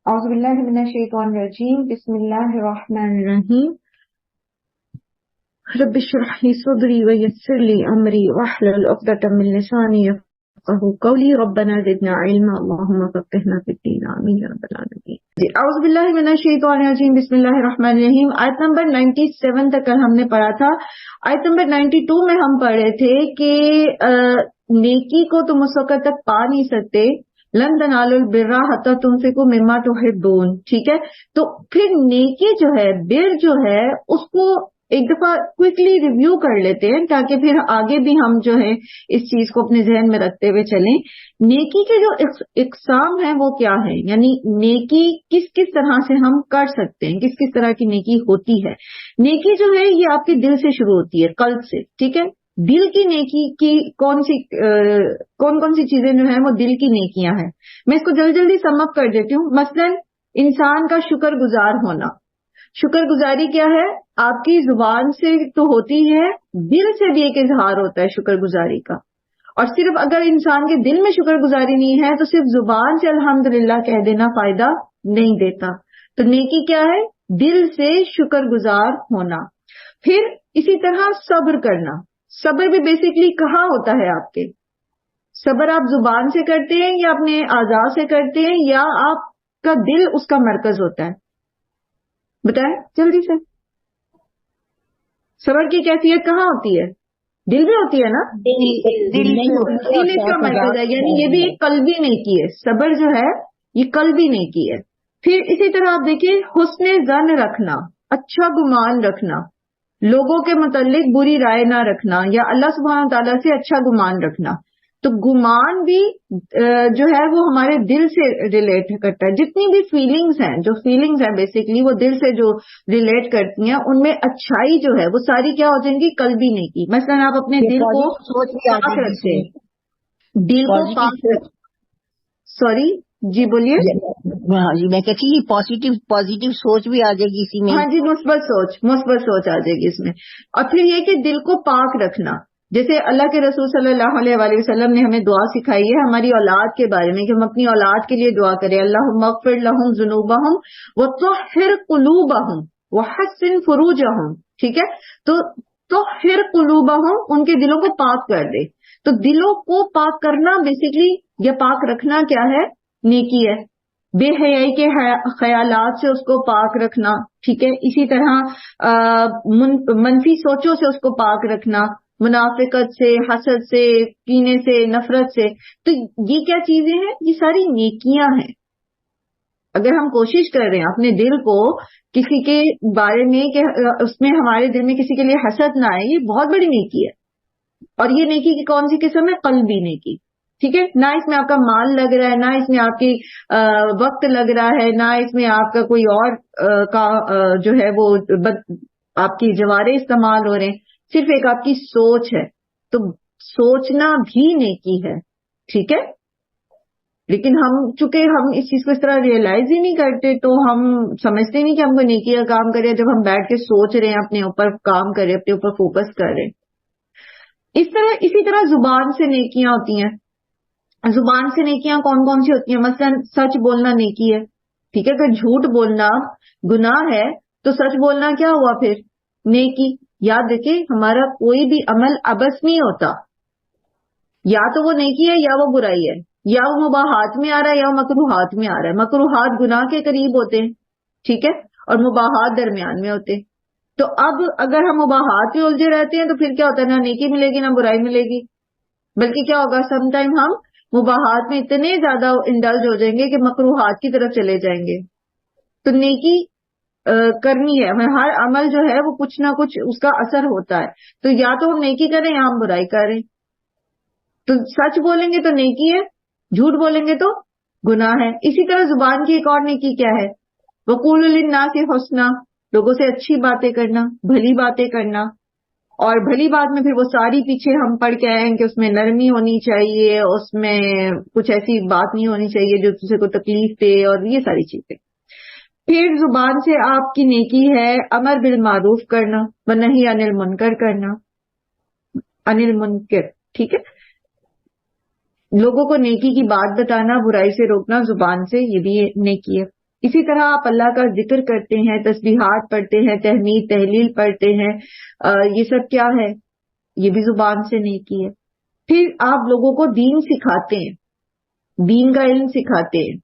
اعوذ باللہ من الشیطان الرجیم بسم اللہ الرحمن الرحیم رب اشرح لی صدری ویسر لی امری واحلل عقدۃ من لسانی یفقہوا قولی ربنا زدنا علما اللہم فقہنا فی الدین آمین یا رب العالمین. اعوذ باللہ من الشیطان الرجیم بسم اللہ الرحمن الرحیم. آیت نمبر 97 تک کل ہم نے پڑھا تھا. آیت نمبر 92 میں ہم پڑھ رہے تھے کہ نیکی کو تم اس وقت تک پا نہیں سکتے لن تنالوا البر حتی تنفقوا مما تحبون. ٹھیک ہے، تو پھر نیکی جو ہے، بر جو ہے، اس کو ایک دفعہ کوئکلی ریویو کر لیتے ہیں تاکہ پھر آگے بھی ہم جو ہے اس چیز کو اپنے ذہن میں رکھتے ہوئے چلیں. نیکی کے جو اقسام ہیں وہ کیا ہے، یعنی نیکی کس کس طرح سے ہم کر سکتے ہیں، کس کس طرح کی نیکی ہوتی ہے. نیکی جو ہے یہ آپ کے دل سے شروع ہوتی ہے، قلب سے. ٹھیک ہے، دل کی نیکی کی کون کون سی چیزیں جو ہیں وہ دل کی نیکیاں ہیں. میں اس کو جلدی جلدی سم اپ کر دیتی ہوں. مثلا انسان کا شکر گزار ہونا. شکر گزاری کیا ہے؟ آپ کی زبان سے تو ہوتی ہے، دل سے بھی ایک اظہار ہوتا ہے شکر گزاری کا. اور صرف اگر انسان کے دل میں شکر گزاری نہیں ہے تو صرف زبان سے الحمدللہ کہہ دینا فائدہ نہیں دیتا. تو نیکی کیا ہے؟ دل سے شکر گزار ہونا. پھر اسی طرح صبر کرنا. صبر بھی بیسیکلی کہاں ہوتا ہے آپ کے؟ صبر آپ زبان سے کرتے ہیں یا اپنے اعضاء سے کرتے ہیں یا آپ کا دل اس کا مرکز ہوتا ہے؟ بتائیں جلدی سے. صبر کی کیفیت کہاں ہوتی ہے؟ دل میں ہوتی ہے نا؟ دل اس کا مرکز ہے، یعنی یہ بھی ایک قلبی نیکی ہے. صبر جو ہے یہ قلبی نیکی ہے. پھر اسی طرح آپ دیکھیں حسن ظن رکھنا، اچھا گمان رکھنا، لوگوں کے متعلق بری رائے نہ رکھنا یا اللہ سبحانہ تعالیٰ سے اچھا گمان رکھنا. تو گمان بھی جو ہے وہ ہمارے دل سے ریلیٹ کرتا ہے. جتنی بھی فیلنگز ہیں، جو فیلنگز ہیں بیسیکلی وہ دل سے جو ریلیٹ کرتی ہیں، ان میں اچھائی جو ہے وہ ساری کیا ہو جائیں گی؟ قلبی نیکی. مثلا آپ اپنے دل کو پاک رکھتے ہیں، دل کو پاک رکھتے. سوری جی بولیے. ہاں جی، میں کہتی ہوں پازیٹیو سوچ بھی آ جائے گی اسی میں. ہاں جی، مثبت سوچ آ جائے گی اس میں. اور پھر یہ کہ دل کو پاک رکھنا. جیسے اللہ کے رسول صلی اللہ علیہ وآلہ وسلم نے ہمیں دعا سکھائی ہے ہماری اولاد کے بارے میں کہ ہم اپنی اولاد کے لیے دعا کریں. اللہم اغفر لہم ذنوبہم وطہر قلوبہم وحسن فروجہم. ٹھیک ہے، تو طہر قلوبہم، ان کے دلوں کو پاک کر دے. تو دلوں کو پاک کرنا بیسیکلی یا پاک رکھنا کیا ہے؟ نیکی ہے. بے حیائی کے خیالات سے اس کو پاک رکھنا. ٹھیک ہے، اسی طرح منفی سوچوں سے اس کو پاک رکھنا، منافقت سے، حسد سے، کینے سے، نفرت سے. تو یہ کیا چیزیں ہیں؟ یہ ساری نیکیاں ہیں. اگر ہم کوشش کر رہے ہیں اپنے دل کو کسی کے بارے میں کہ اس میں ہمارے دل میں کسی کے لیے حسد نہ آئے، یہ بہت بڑی نیکی ہے. اور یہ نیکی کی کون سی قسم ہے؟ قلبی نیکی. ٹھیک ہے، نہ اس میں آپ کا مال لگ رہا ہے، نہ اس میں آپ کی وقت لگ رہا ہے، نہ اس میں آپ کا کوئی اور کا جو ہے وہ آپ کی جوارے استعمال ہو رہے ہیں. صرف ایک آپ کی سوچ ہے. تو سوچنا بھی نیکی ہے. ٹھیک ہے، لیکن چونکہ ہم اس چیز کو اس طرح ریئلائز ہی نہیں کرتے تو ہم سمجھتے نہیں کہ ہم کو نیکی کا کام کریں جب ہم بیٹھ کے سوچ رہے ہیں، اپنے اوپر کام کر رہے ہیں، اپنے اوپر فوکس کر رہے ہیں. اسی طرح زبان سے نیکیاں ہوتی ہیں. زبان سے نیکیاں کون کون سی ہوتی ہیں؟ مثلا سچ بولنا نیکی ہے. ٹھیک ہے، اگر جھوٹ بولنا گناہ ہے تو سچ بولنا کیا ہوا؟ پھر نیکی. یاد رکھیں ہمارا کوئی بھی عمل ابس نہیں ہوتا، یا تو وہ نیکی ہے یا وہ برائی ہے، یا وہ مباحات میں آ رہا ہے یا وہ مکروہات میں آ رہا ہے. مکروہات گناہ کے قریب ہوتے ہیں، ٹھیک ہے، اور مباحات درمیان میں ہوتے ہیں. تو اب اگر ہم مباحات میں الجھے رہتے ہیں تو پھر کیا ہوتا ہے؟ نہ نیکی ملے گی نہ برائی ملے گی. بلکہ کیا ہوگا؟ سم ٹائم ہم مباحات میں اتنے زیادہ انڈلج ہو جائیں گے کہ مکروہات کی طرف چلے جائیں گے. تو نیکی کرنی ہے. ہر عمل جو ہے وہ کچھ نہ کچھ اس کا اثر ہوتا ہے. تو یا تو ہم نیکی کریں یا ہم برائی کریں. تو سچ بولیں گے تو نیکی ہے، جھوٹ بولیں گے تو گناہ ہے. اسی طرح زبان کی ایک اور نیکی کیا ہے؟ وقولوا للناس حسنا، لوگوں سے اچھی باتیں کرنا، بھلی باتیں کرنا. اور بھلی بات میں پھر وہ ساری پیچھے ہم پڑھ کے آئے ہیں کہ اس میں نرمی ہونی چاہیے، اس میں کچھ ایسی بات نہیں ہونی چاہیے جو کسی کو تکلیف دے، اور یہ ساری چیزیں. پھر زبان سے آپ کی نیکی ہے امر بالمعروف کرنا، ونہی عن المنکر کرنا. عن المنکر، ٹھیک ہے، لوگوں کو نیکی کی بات بتانا، برائی سے روکنا زبان سے، یہ بھی نیکی ہے. اسی طرح آپ اللہ کا ذکر کرتے ہیں، تسبیحات پڑھتے ہیں، تحمید تحلیل پڑھتے ہیں، یہ سب کیا ہے؟ یہ بھی زبان سے نیکی ہے۔ پھر آپ لوگوں کو دین سکھاتے ہیں، دین کا علم سکھاتے ہیں،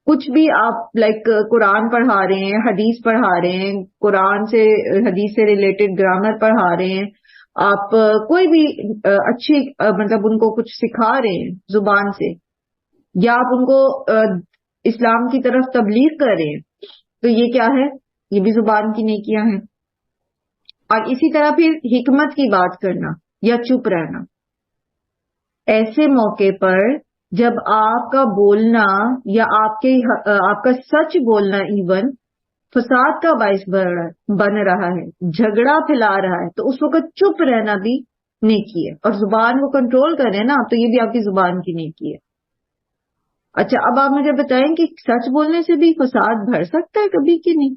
کچھ بھی آپ لائک قرآن پڑھا رہے ہیں، حدیث پڑھا رہے ہیں، قرآن سے حدیث سے ریلیٹڈ گرامر پڑھا رہے ہیں، آپ کوئی بھی اچھی مطلب ان کو کچھ سکھا رہے ہیں زبان سے، یا آپ ان کو اسلام کی طرف تبلیغ کر رہے ہیں، تو یہ کیا ہے؟ یہ بھی زبان کی نیکیاں ہیں۔ اور اسی طرح پھر حکمت کی بات کرنا یا چپ رہنا، ایسے موقع پر جب آپ کا بولنا یا آپ کا سچ بولنا ایون فساد کا باعث بن رہا ہے، جھگڑا پھیلا رہا ہے، تو اس وقت چپ رہنا بھی نیکی ہے، اور زبان کو کنٹرول کریں نا آپ، تو یہ بھی آپ کی زبان کی نیکی ہے۔ اچھا، اب آپ مجھے بتائیں کہ سچ بولنے سے بھی فساد بڑھ سکتا ہے کبھی کہ نہیں؟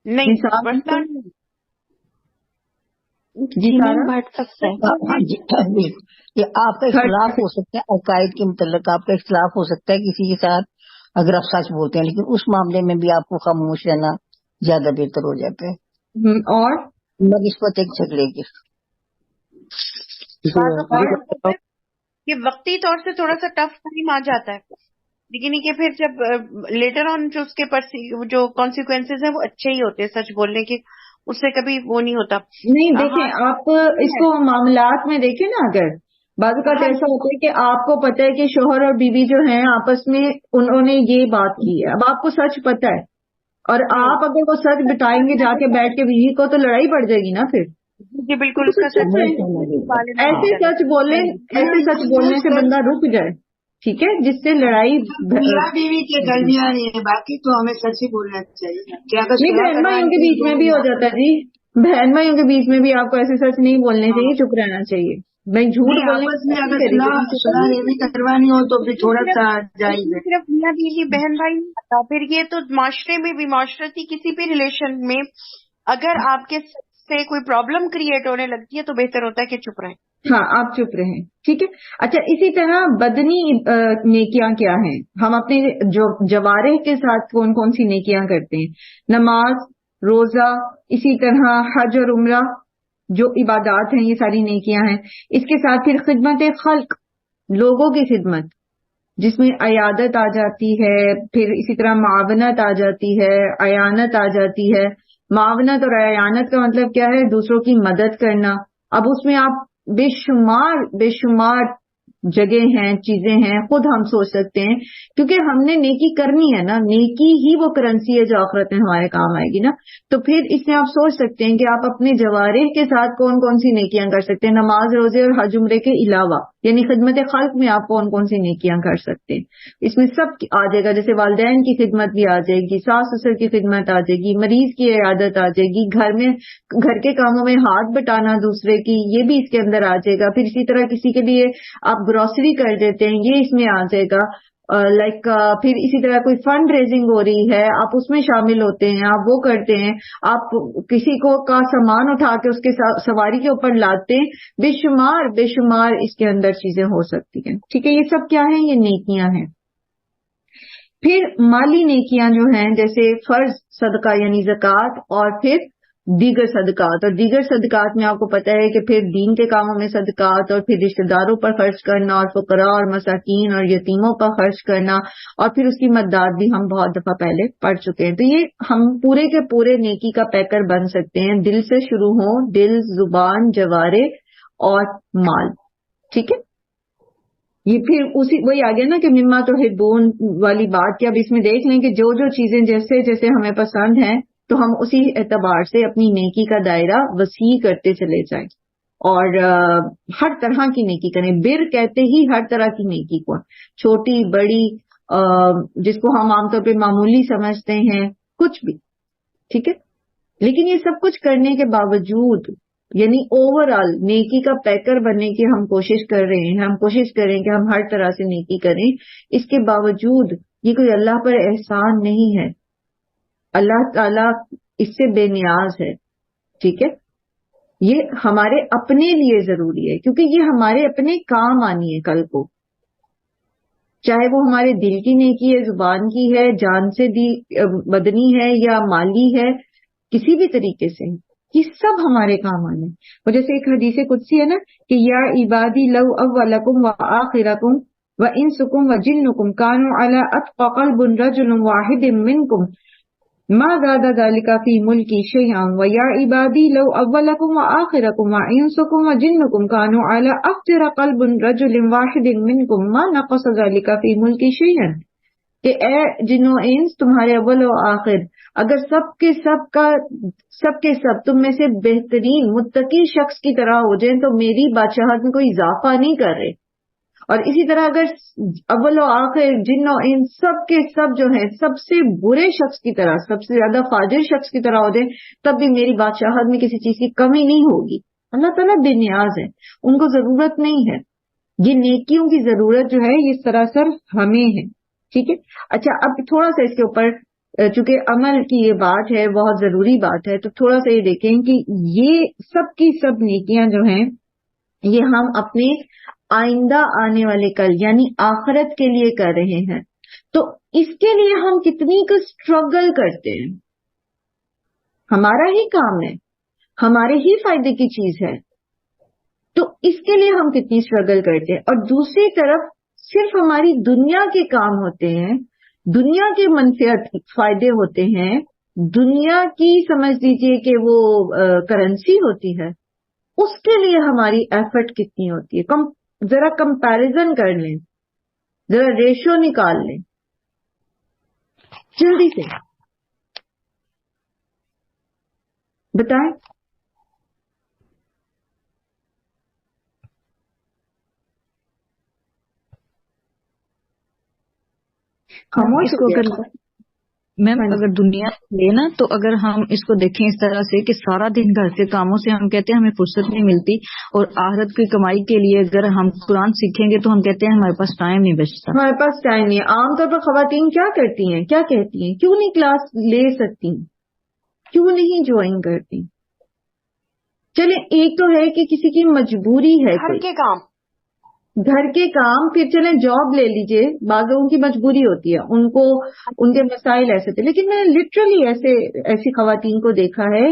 نہیں مثال بڑھتا جی جی میم سارا، بڑھ سکتا ہے۔ ہاں جی بالکل، یہ آپ کا اختلاف ہو سکتا ہے عقائد کے متعلق، آپ کا اختلاف ہو سکتا ہے کسی کے ساتھ اگر آپ سچ بولتے ہیں، لیکن اس معاملے میں بھی آپ کو خاموش رہنا زیادہ بہتر ہو جاتا ہے اور نسبت ایک جھگڑے کی۔ بعض اوقات یہ وقتی طور سے تھوڑا سا ٹف ٹائم آ جاتا ہے، لیکن یہ کہ پھر جب لیٹر آن جو اس کے جو کانسیکوینسز ہیں وہ اچھے ہی ہوتے ہیں سچ بولنے کے، اس سے کبھی وہ نہیں ہوتا۔ نہیں دیکھیں، آپ اس کو معاملات میں دیکھیں نا، اگر بعض اوقات ایسا ہوتا ہے کہ آپ کو پتہ ہے کہ شوہر اور بیوی جو ہیں آپس میں انہوں نے یہ بات کی ہے، اب آپ کو سچ پتہ ہے، اور آپ اگر وہ سچ بتائیں گے جا کے بیٹھ کے بیوی کو، تو لڑائی بڑھ جائے گی نا پھر۔ جی بالکل، اس کا سچ ایسے سچ بولنے، ایسے سچ بولنے سے بندہ رک جائے، ٹھیک ہے، جس سے لڑائی میاں بیوی کے درمیان ہے، باقی تو ہمیں سچ ہی بولنا چاہیے۔ کیا نہیں، بہن بھائیوں کے بیچ میں بھی ہو جاتا ہے جی، بہن بھائیوں کے بیچ میں بھی آپ کو ایسے سچ نہیں بولنے چاہیے، چپ رہنا چاہیے۔ میں جھوٹ بولنے آپس میں اگر صلاح بھی کروانی ہو تو پھر تھوڑا سا جائز ہے۔ صرف میاں بیوی بہن بھائی نہیں ہوتا، پھر یہ تو معاشرے میں بھی، معاشرتی کسی بھی ریلیشن میں اگر آپ کے سے کوئی پرابلم کریٹ ہونے لگتی ہے تو بہتر ہوتا ہے کہ چپ رہیں۔ ہاں، آپ چپ رہیں، ٹھیک ہے۔ اچھا، اسی طرح بدنی نیکیاں کیا ہیں؟ ہم اپنے جو جوارح کے ساتھ کون کون سی نیکیاں کرتے ہیں؟ نماز، روزہ، اسی طرح حج اور عمرہ جو عبادات ہیں، یہ ساری نیکیاں ہیں۔ اس کے ساتھ پھر خدمت خلق، لوگوں کی خدمت، جس میں عیادت آ جاتی ہے، پھر اسی طرح معاونت آ جاتی ہے، اعانت آ جاتی ہے۔ معاونت اور اعانت کا مطلب کیا ہے؟ دوسروں کی مدد کرنا۔ اب اس میں آپ بے شمار جگہ ہیں، چیزیں ہیں، خود ہم سوچ سکتے ہیں، کیونکہ ہم نے نیکی کرنی ہے نا، نیکی ہی وہ کرنسی ہے جو آخرت میں ہمارے کام آئے گی نا۔ تو پھر اس میں آپ سوچ سکتے ہیں کہ آپ اپنے جوارح کے ساتھ کون کون سی نیکیاں کر سکتے ہیں، نماز، روزے اور حج عمرے کے علاوہ، یعنی خدمت خلق میں آپ کون کون سی نیکیاں کر سکتے ہیں۔ اس میں سب آ جائے گا، جیسے والدین کی خدمت بھی آ جائے گی، ساس سسر کی خدمت آ جائے گی، مریض کی عیادت آ جائے گی، گھر کے کاموں میں ہاتھ بٹانا دوسرے کی، یہ بھی اس کے اندر آ جائے گا۔ پھر اسی طرح کسی کے لیے آپ گروسری کر دیتے ہیں، یہ اس میں آ جائے گا۔ پھر اسی طرح کوئی فنڈ ریزنگ ہو رہی ہے، آپ اس میں شامل ہوتے ہیں، آپ وہ کرتے ہیں، آپ کسی کو کا سامان اٹھا کے اس کے سواری کے اوپر لاتے ہیں، بے شمار اس کے اندر چیزیں ہو سکتی ہیں، ٹھیک ہے۔ یہ سب کیا ہیں؟ یہ نیکیاں ہیں۔ پھر مالی نیکیاں جو ہیں، جیسے فرض صدقہ یعنی زکوٰۃ، اور پھر دیگر صدقات، اور دیگر صدقات میں آپ کو پتہ ہے کہ پھر دین کے کاموں میں صدقات، اور پھر رشتہ داروں پر خرچ کرنا، اور فقراء اور مساکین اور یتیموں پر خرچ کرنا، اور پھر اس کی مداد بھی ہم بہت دفعہ پہلے پڑھ چکے ہیں۔ تو یہ ہم پورے کے پورے نیکی کا پیکر بن سکتے ہیں، دل سے شروع ہوں، دل، زبان، جوارح اور مال، ٹھیک ہے۔ یہ پھر وہی آ گیا نا کہ مما تو ہدون والی بات، کہ اب اس میں دیکھ لیں کہ جو چیزیں جیسے جیسے ہمیں پسند ہیں تو ہم اسی اعتبار سے اپنی نیکی کا دائرہ وسیع کرتے چلے جائیں، اور ہر طرح کی نیکی کریں۔ بر کہتے ہی ہر طرح کی نیکی کو، چھوٹی بڑی، جس کو ہم عام طور پہ معمولی سمجھتے ہیں، کچھ بھی، ٹھیک ہے۔ لیکن یہ سب کچھ کرنے کے باوجود، یعنی اوور آل نیکی کا پیکر بننے کی ہم کوشش کر رہے ہیں، ہم کوشش کریں کہ ہم ہر طرح سے نیکی کریں، اس کے باوجود یہ کوئی اللہ پر احسان نہیں ہے، اللہ تعالیٰ اس سے بے نیاز ہے، ٹھیک ہے۔ یہ ہمارے اپنے لیے ضروری ہے، کیونکہ یہ ہمارے اپنے کام آنی ہے کل کو۔ چاہے وہ ہمارے دل کی نیکی ہے، زبان کی ہے، جان سے دی بدنی ہے یا مالی ہے، کسی بھی طریقے سے یہ سب ہمارے کام آنے. اور جیسے ایک حدیث قدسی ہے نا کہ یا عبادی لو اولکم وآخرکم وانسکم وجنکم کانوا علی اتقى قلب رجل واحد منکم ما زاد ذلك في ملکی شیئا ویا عبادی لو اولکم وآخرکم وانسکم وجنکم کانوا علی افجر قلب رجل واحد منکم ما نقص ذلك في ملکی شیئا. کہ اے جنو انس تمہارے اول و آخر اگر سب کے سب تم میں سے بہترین متقی شخص کی طرح ہو جائیں تو میری بادشاہت میں کوئی اضافہ نہیں کر رہے. اور اسی طرح اگر اول و آخر جن و انس سب کے سب جو ہیں سب سے برے شخص کی طرح، سب سے زیادہ فاجر شخص کی طرح ہو جائیں تب بھی میری بادشاہت میں کسی چیز کی کمی نہیں ہوگی. اللہ تعالیٰ بے نیاز ہے، ان کو ضرورت نہیں ہے. یہ نیکیوں کی ضرورت جو ہے یہ سراسر ہمیں ہے. ٹھیک ہے. اچھا اب تھوڑا سا اس کے اوپر چونکہ عمل کی یہ بات ہے، بہت ضروری بات ہے، تو تھوڑا سا یہ دیکھیں کہ یہ سب کی سب نیکیاں جو ہیں یہ ہم اپنے آئندہ آنے والے کل یعنی آخرت کے لیے کر رہے ہیں. تو اس کے لیے ہم کتنی کو اسٹرگل کرتے ہیں. ہمارا ہی کام ہے، ہمارے ہی فائدے کی چیز ہے، تو اس کے لیے ہم کتنی اسٹرگل کرتے ہیں. اور دوسری طرف صرف ہماری دنیا کے کام ہوتے ہیں، دنیا کے منفعت فائدے ہوتے ہیں، دنیا کی سمجھ لیجیے کہ وہ کرنسی ہوتی ہے، اس کے لیے ہماری ایفرٹ کتنی ہوتی ہے. ذرا کمپیریزن کر لیں، ذرا ریشو نکال لیں جلدی سے بتائیں. اس کو اگر میم اگر دنیا لے نا تو اگر ہم اس کو دیکھیں اس طرح سے کہ سارا دن گھر کے کاموں سے ہم کہتے ہیں ہمیں فرصت نہیں ملتی، اور آخرت کی کمائی کے لیے اگر ہم قرآن سیکھیں گے تو ہم کہتے ہیں ہمارے پاس ٹائم نہیں بچتا. ہمارے پاس ٹائم نہیں ہے. عام طور پر خواتین کیا کرتی ہیں، کیا کہتی ہیں، کیوں نہیں کلاس لے سکتی، کیوں نہیں جوائن کرتی. چلے ایک تو ہے کہ کسی کی مجبوری ہے، گھر کے کام، پھر چلیں جاب لے لیجئے، بعض لوگوں کی مجبوری ہوتی ہے، ان کو ان کے مسائل ایسے تھے. لیکن میں نے لٹرلی ایسی خواتین کو دیکھا ہے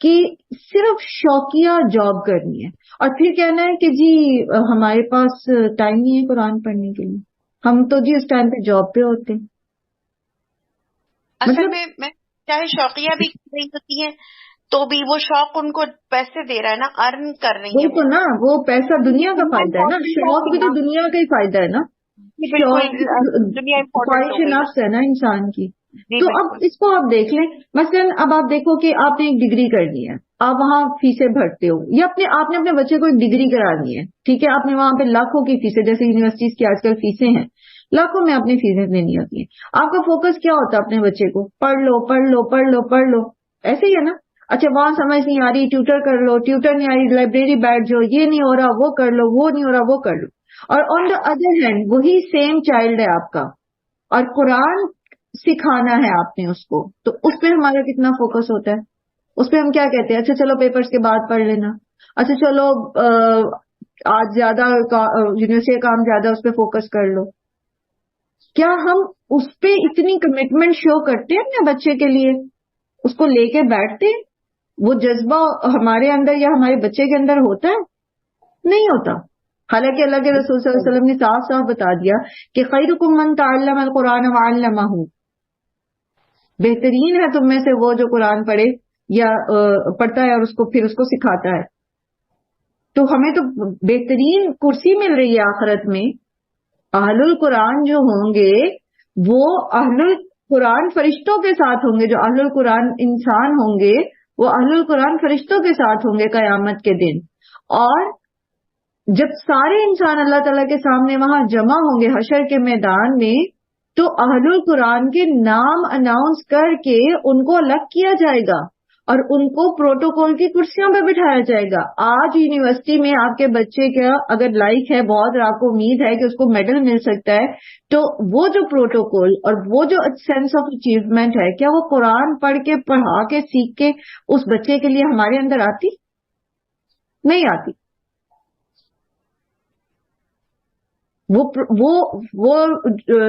کہ صرف شوقیہ جاب کرنی ہے اور پھر کہنا ہے کہ جی ہمارے پاس ٹائم نہیں ہے قرآن پڑھنے کے لیے، ہم تو جی اس ٹائم پہ جاب پہ ہوتے ہیں. اصل میں چاہے شوقیہ بھی نہیں ہوتی ہیں تو بھی وہ شوق ان کو پیسے دے رہا ہے نا، ارن کر رہی ہے. وہ تو نا وہ پیسہ دنیا کا فائدہ ہے نا، شوق بھی تو دنیا کا ہی فائدہ ہے نا، خواہش نفس ہے نا انسان کی. تو اب اس کو آپ دیکھ لیں. مثلاً اب آپ دیکھو کہ آپ نے ایک ڈگری کرنی ہے، آپ وہاں فیسیں بھرتے ہو، یا آپ نے اپنے بچے کو ایک ڈگری کرانی ہے، ٹھیک ہے، آپ نے وہاں پہ لاکھوں کی فیسیں، جیسے یونیورسٹیز کی آج کل فیسیں ہیں، لاکھوں میں اپنی فیسیں دینی ہوتی ہیں. آپ کا فوکس کیا ہوتا ہے اپنے بچے کو، پڑھ لو پڑھ لو پڑھ لو پڑھ لو، ایسے ہی ہے نا. اچھا وہاں سمجھ نہیں آ رہی، ٹیوٹر کر لو، ٹیوٹر نہیں آ رہی، لائبریری بیٹھ جاؤ، یہ نہیں ہو رہا وہ کر لو، وہ نہیں ہو رہا وہ کر لو. اور آن دا ادر ہینڈ وہی سیم چائلڈ ہے آپ کا اور قرآن سکھانا ہے آپ نے اس کو، تو اس پہ ہمارا کتنا فوکس ہوتا ہے. اس پہ ہم کیا کہتے ہیں، اچھا چلو پیپرز کے بعد پڑھ لینا، اچھا چلو آج زیادہ یونیورسٹی کا کام زیادہ اس پہ فوکس کر لو. کیا ہم اس پہ اتنی کمٹمنٹ شو کرتے ہیں اپنے بچے کے لیے، اس کو لے کے بیٹھتے ہیں؟ وہ جذبہ ہمارے اندر یا ہمارے بچے کے اندر ہوتا ہے؟ نہیں ہوتا. حالانکہ اللہ کے رسول صلی اللہ علیہ وسلم نے صاف صاف بتا دیا کہ خیرکم من تعلم القرآن وعلمہ، بہترین ہے تم میں سے وہ جو قرآن پڑھے یا پڑھتا ہے اور اس کو سکھاتا ہے. تو ہمیں تو بہترین کرسی مل رہی ہے آخرت میں. اہل القرآن جو ہوں گے وہ اہل القرآن فرشتوں کے ساتھ ہوں گے، جو اہل القرآن انسان ہوں گے وہ اہل القرآن فرشتوں کے ساتھ ہوں گے قیامت کے دن. اور جب سارے انسان اللہ تعالیٰ کے سامنے وہاں جمع ہوں گے حشر کے میدان میں، تو اہل القرآن کے نام اناؤنس کر کے ان کو الگ کیا جائے گا اور ان کو پروٹوکول کی کرسیوں پہ بٹھایا جائے گا. آج یونیورسٹی میں آپ کے بچے کا اگر لائک ہے بہت اور آپ کو امید ہے کہ اس کو میڈل مل سکتا ہے، تو وہ جو پروٹوکول اور وہ جو سینس آف اچیومنٹ ہے، کیا وہ قرآن پڑھ کے پڑھا کے سیکھ کے اس بچے کے لیے ہمارے اندر آتی؟ نہیں آتی. وہ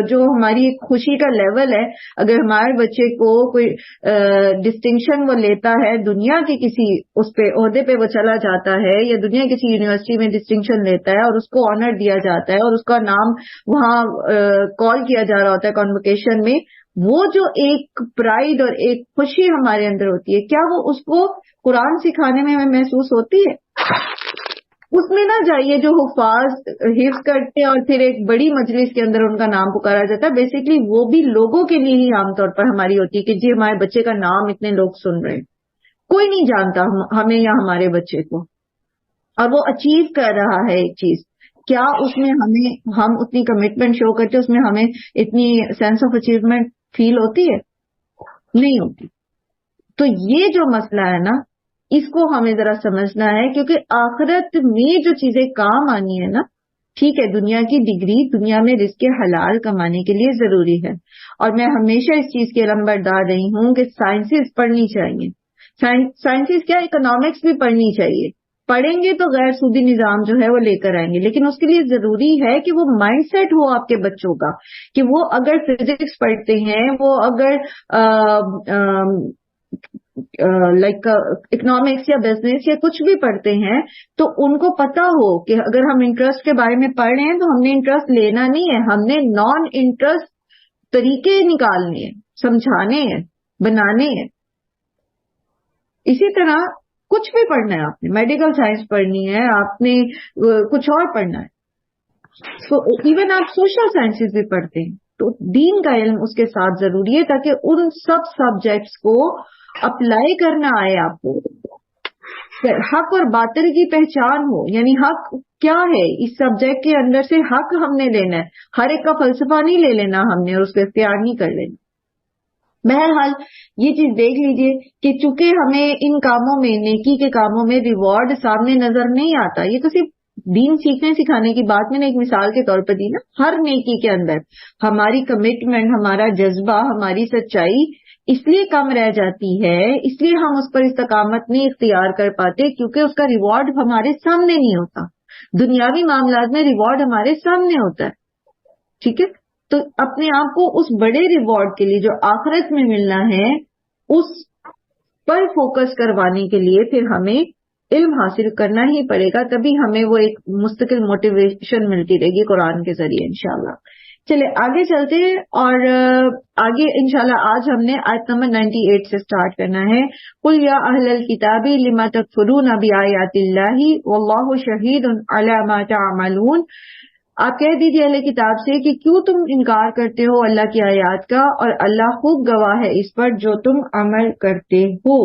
جو ہماری خوشی کا لیول ہے، اگر ہمارے بچے کو کوئی ڈسٹنکشن وہ لیتا ہے دنیا کے کسی اس پہ عہدے پہ وہ چلا جاتا ہے، یا دنیا کسی یونیورسٹی میں ڈسٹنکشن لیتا ہے اور اس کو آنر دیا جاتا ہے اور اس کا نام وہاں کال کیا جا رہا ہوتا ہے کانوکیشن میں، وہ جو ایک پرائڈ اور ایک خوشی ہمارے اندر ہوتی ہے، کیا وہ اس کو قرآن سکھانے میں ہمیں محسوس ہوتی ہے؟ اس میں نہ جائیے جو حفاظ حفظ کرتے ہیں اور پھر ایک بڑی مجلس کے اندر ان کا نام پکارا جاتا ہے، بیسیکلی وہ بھی لوگوں کے لیے ہی عام طور پر ہماری ہوتی ہے کہ جی ہمارے بچے کا نام اتنے لوگ سن رہے ہیں، کوئی نہیں جانتا ہمیں یا ہمارے بچے کو، اور وہ اچیو کر رہا ہے ایک چیز، کیا اس میں ہم اتنی کمٹمنٹ شو کرتے، اس میں ہمیں اتنی سینس آف اچیومنٹ فیل ہوتی ہے؟ نہیں ہوتی۔ تو یہ جو مسئلہ ہے نا، اس کو ہمیں ذرا سمجھنا ہے، کیونکہ آخرت میں جو چیزیں کام آنی ہے نا، ٹھیک ہے دنیا کی ڈگری دنیا میں رزق حلال کمانے کے لیے ضروری ہے، اور میں ہمیشہ اس چیز کی علمبردار رہی ہوں کہ سائنسز پڑھنی چاہیے، سائنسز کیا اکنامکس بھی پڑھنی چاہیے، پڑھیں گے تو غیر سودی نظام جو ہے وہ لے کر آئیں گے، لیکن اس کے لیے ضروری ہے کہ وہ مائنڈ سیٹ ہو آپ کے بچوں کا، کہ وہ اگر فزکس پڑھتے ہیں، وہ اگر لائک اکنامکس یا بزنس یا کچھ بھی پڑھتے ہیں، تو ان کو پتا ہو کہ اگر ہم انٹرسٹ کے بارے میں پڑھ رہے ہیں تو ہم نے انٹرسٹ لینا نہیں ہے، ہم نے نان انٹرسٹ طریقے نکالنے ہیں، سمجھانے ہیں، بنانے ہیں۔ اسی طرح کچھ بھی پڑھنا ہے، آپ نے میڈیکل سائنس پڑھنی ہے، آپ نے کچھ اور پڑھنا ہے، ایون آپ سوشل سائنسز بھی پڑھتے ہیں، تو دین کا علم اس کے ساتھ ضروری ہے تاکہ ان سب سبجیکٹس کو اپلائی کرنا آئے آپ کو، حق اور باطل کی پہچان ہو، یعنی حق کیا ہے اس سبجیکٹ کے اندر سے، حق ہم نے لینا ہے، ہر ایک کا فلسفہ نہیں لے لینا ہم نے اور اس کو اختیار نہیں کر لینا۔ بہرحال یہ چیز دیکھ لیجئے کہ چونکہ ہمیں ان کاموں میں، نیکی کے کاموں میں ریوارڈ سامنے نظر نہیں آتا، یہ تو صرف دین سیکھنے سکھانے کی بات میں نے ایک مثال کے طور پر دی نا، ہر نیکی کے اندر ہماری کمٹمنٹ، ہمارا جذبہ، ہماری سچائی اس لیے کم رہ جاتی ہے، اس لیے ہم اس پر استقامت نہیں اختیار کر پاتے کیونکہ اس کا ریوارڈ ہمارے سامنے نہیں ہوتا۔ دنیاوی معاملات میں ریوارڈ ہمارے سامنے ہوتا ہے، ٹھیک ہے، تو اپنے آپ کو اس بڑے ریوارڈ کے لیے جو آخرت میں ملنا ہے اس پر فوکس کروانے کے لیے پھر ہمیں علم حاصل کرنا ہی پڑے گا، تبھی ہمیں وہ ایک مستقل موٹیویشن ملتی رہے گی قرآن کے ذریعے انشاءاللہ۔ چلے آگے چلتے ہیں، اور آگے انشاءاللہ آج ہم نے آیت نمبر 98 سے سٹارٹ کرنا ہے۔ قُلْ يَا أَهْلَ الْكِتَابِ لِمَ تَكْفُرُونَ بِآيَاتِ اللَّهِ وَاللَّهُ شَهِيدٌ عَلَى مَا تَعْمَلُونَ، آپ کہہ دیجئے اہل کتاب سے کہ کیوں تم انکار کرتے ہو اللہ کی آیات کا، اور اللہ خوب گواہ ہے اس پر جو تم عمل کرتے ہو۔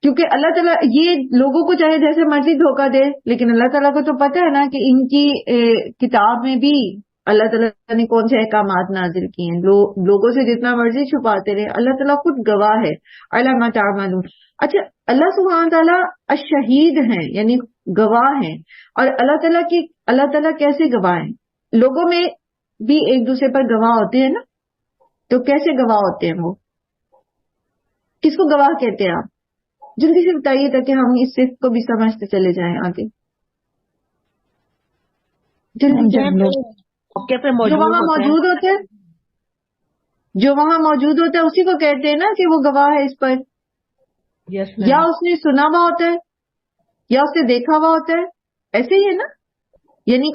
کیونکہ اللہ تعالیٰ یہ لوگوں کو چاہے جیسے مرضی دھوکہ دے، لیکن اللہ تعالیٰ کو تو پتہ ہے نا کہ ان کی کتاب میں بھی اللہ تعالیٰ نے کون سے احکامات نازل کیے ہیں، لوگوں سے جتنا مرضی چھپاتے رہے، اللہ تعالیٰ خود گواہ ہے علی ما تعملون۔ اچھا، اللہ سبحانہ تعالیٰ الشہید ہیں، یعنی گواہ ہیں، اور اللہ تعالیٰ کیسے گواہ ہیں؟ لوگوں میں بھی ایک دوسرے پر گواہ ہوتے ہیں نا، تو کیسے گواہ ہوتے ہیں؟ وہ کس کو گواہ کہتے ہیں آپ؟ جلدی سے بتائیے تاکہ ہم اس صفت کو بھی سمجھتے چلے جائیں آگے۔ جو وہاں موجود ہوتا ہے، جو وہاں موجود ہوتا ہے اسی کو کہتے ہیں نا کہ وہ گواہ ہے اس پر، یا اس نے سنا ہوا ہوتا ہے یا اس نے دیکھا ہوا ہوتا ہے، ایسے ہی ہے نا، یعنی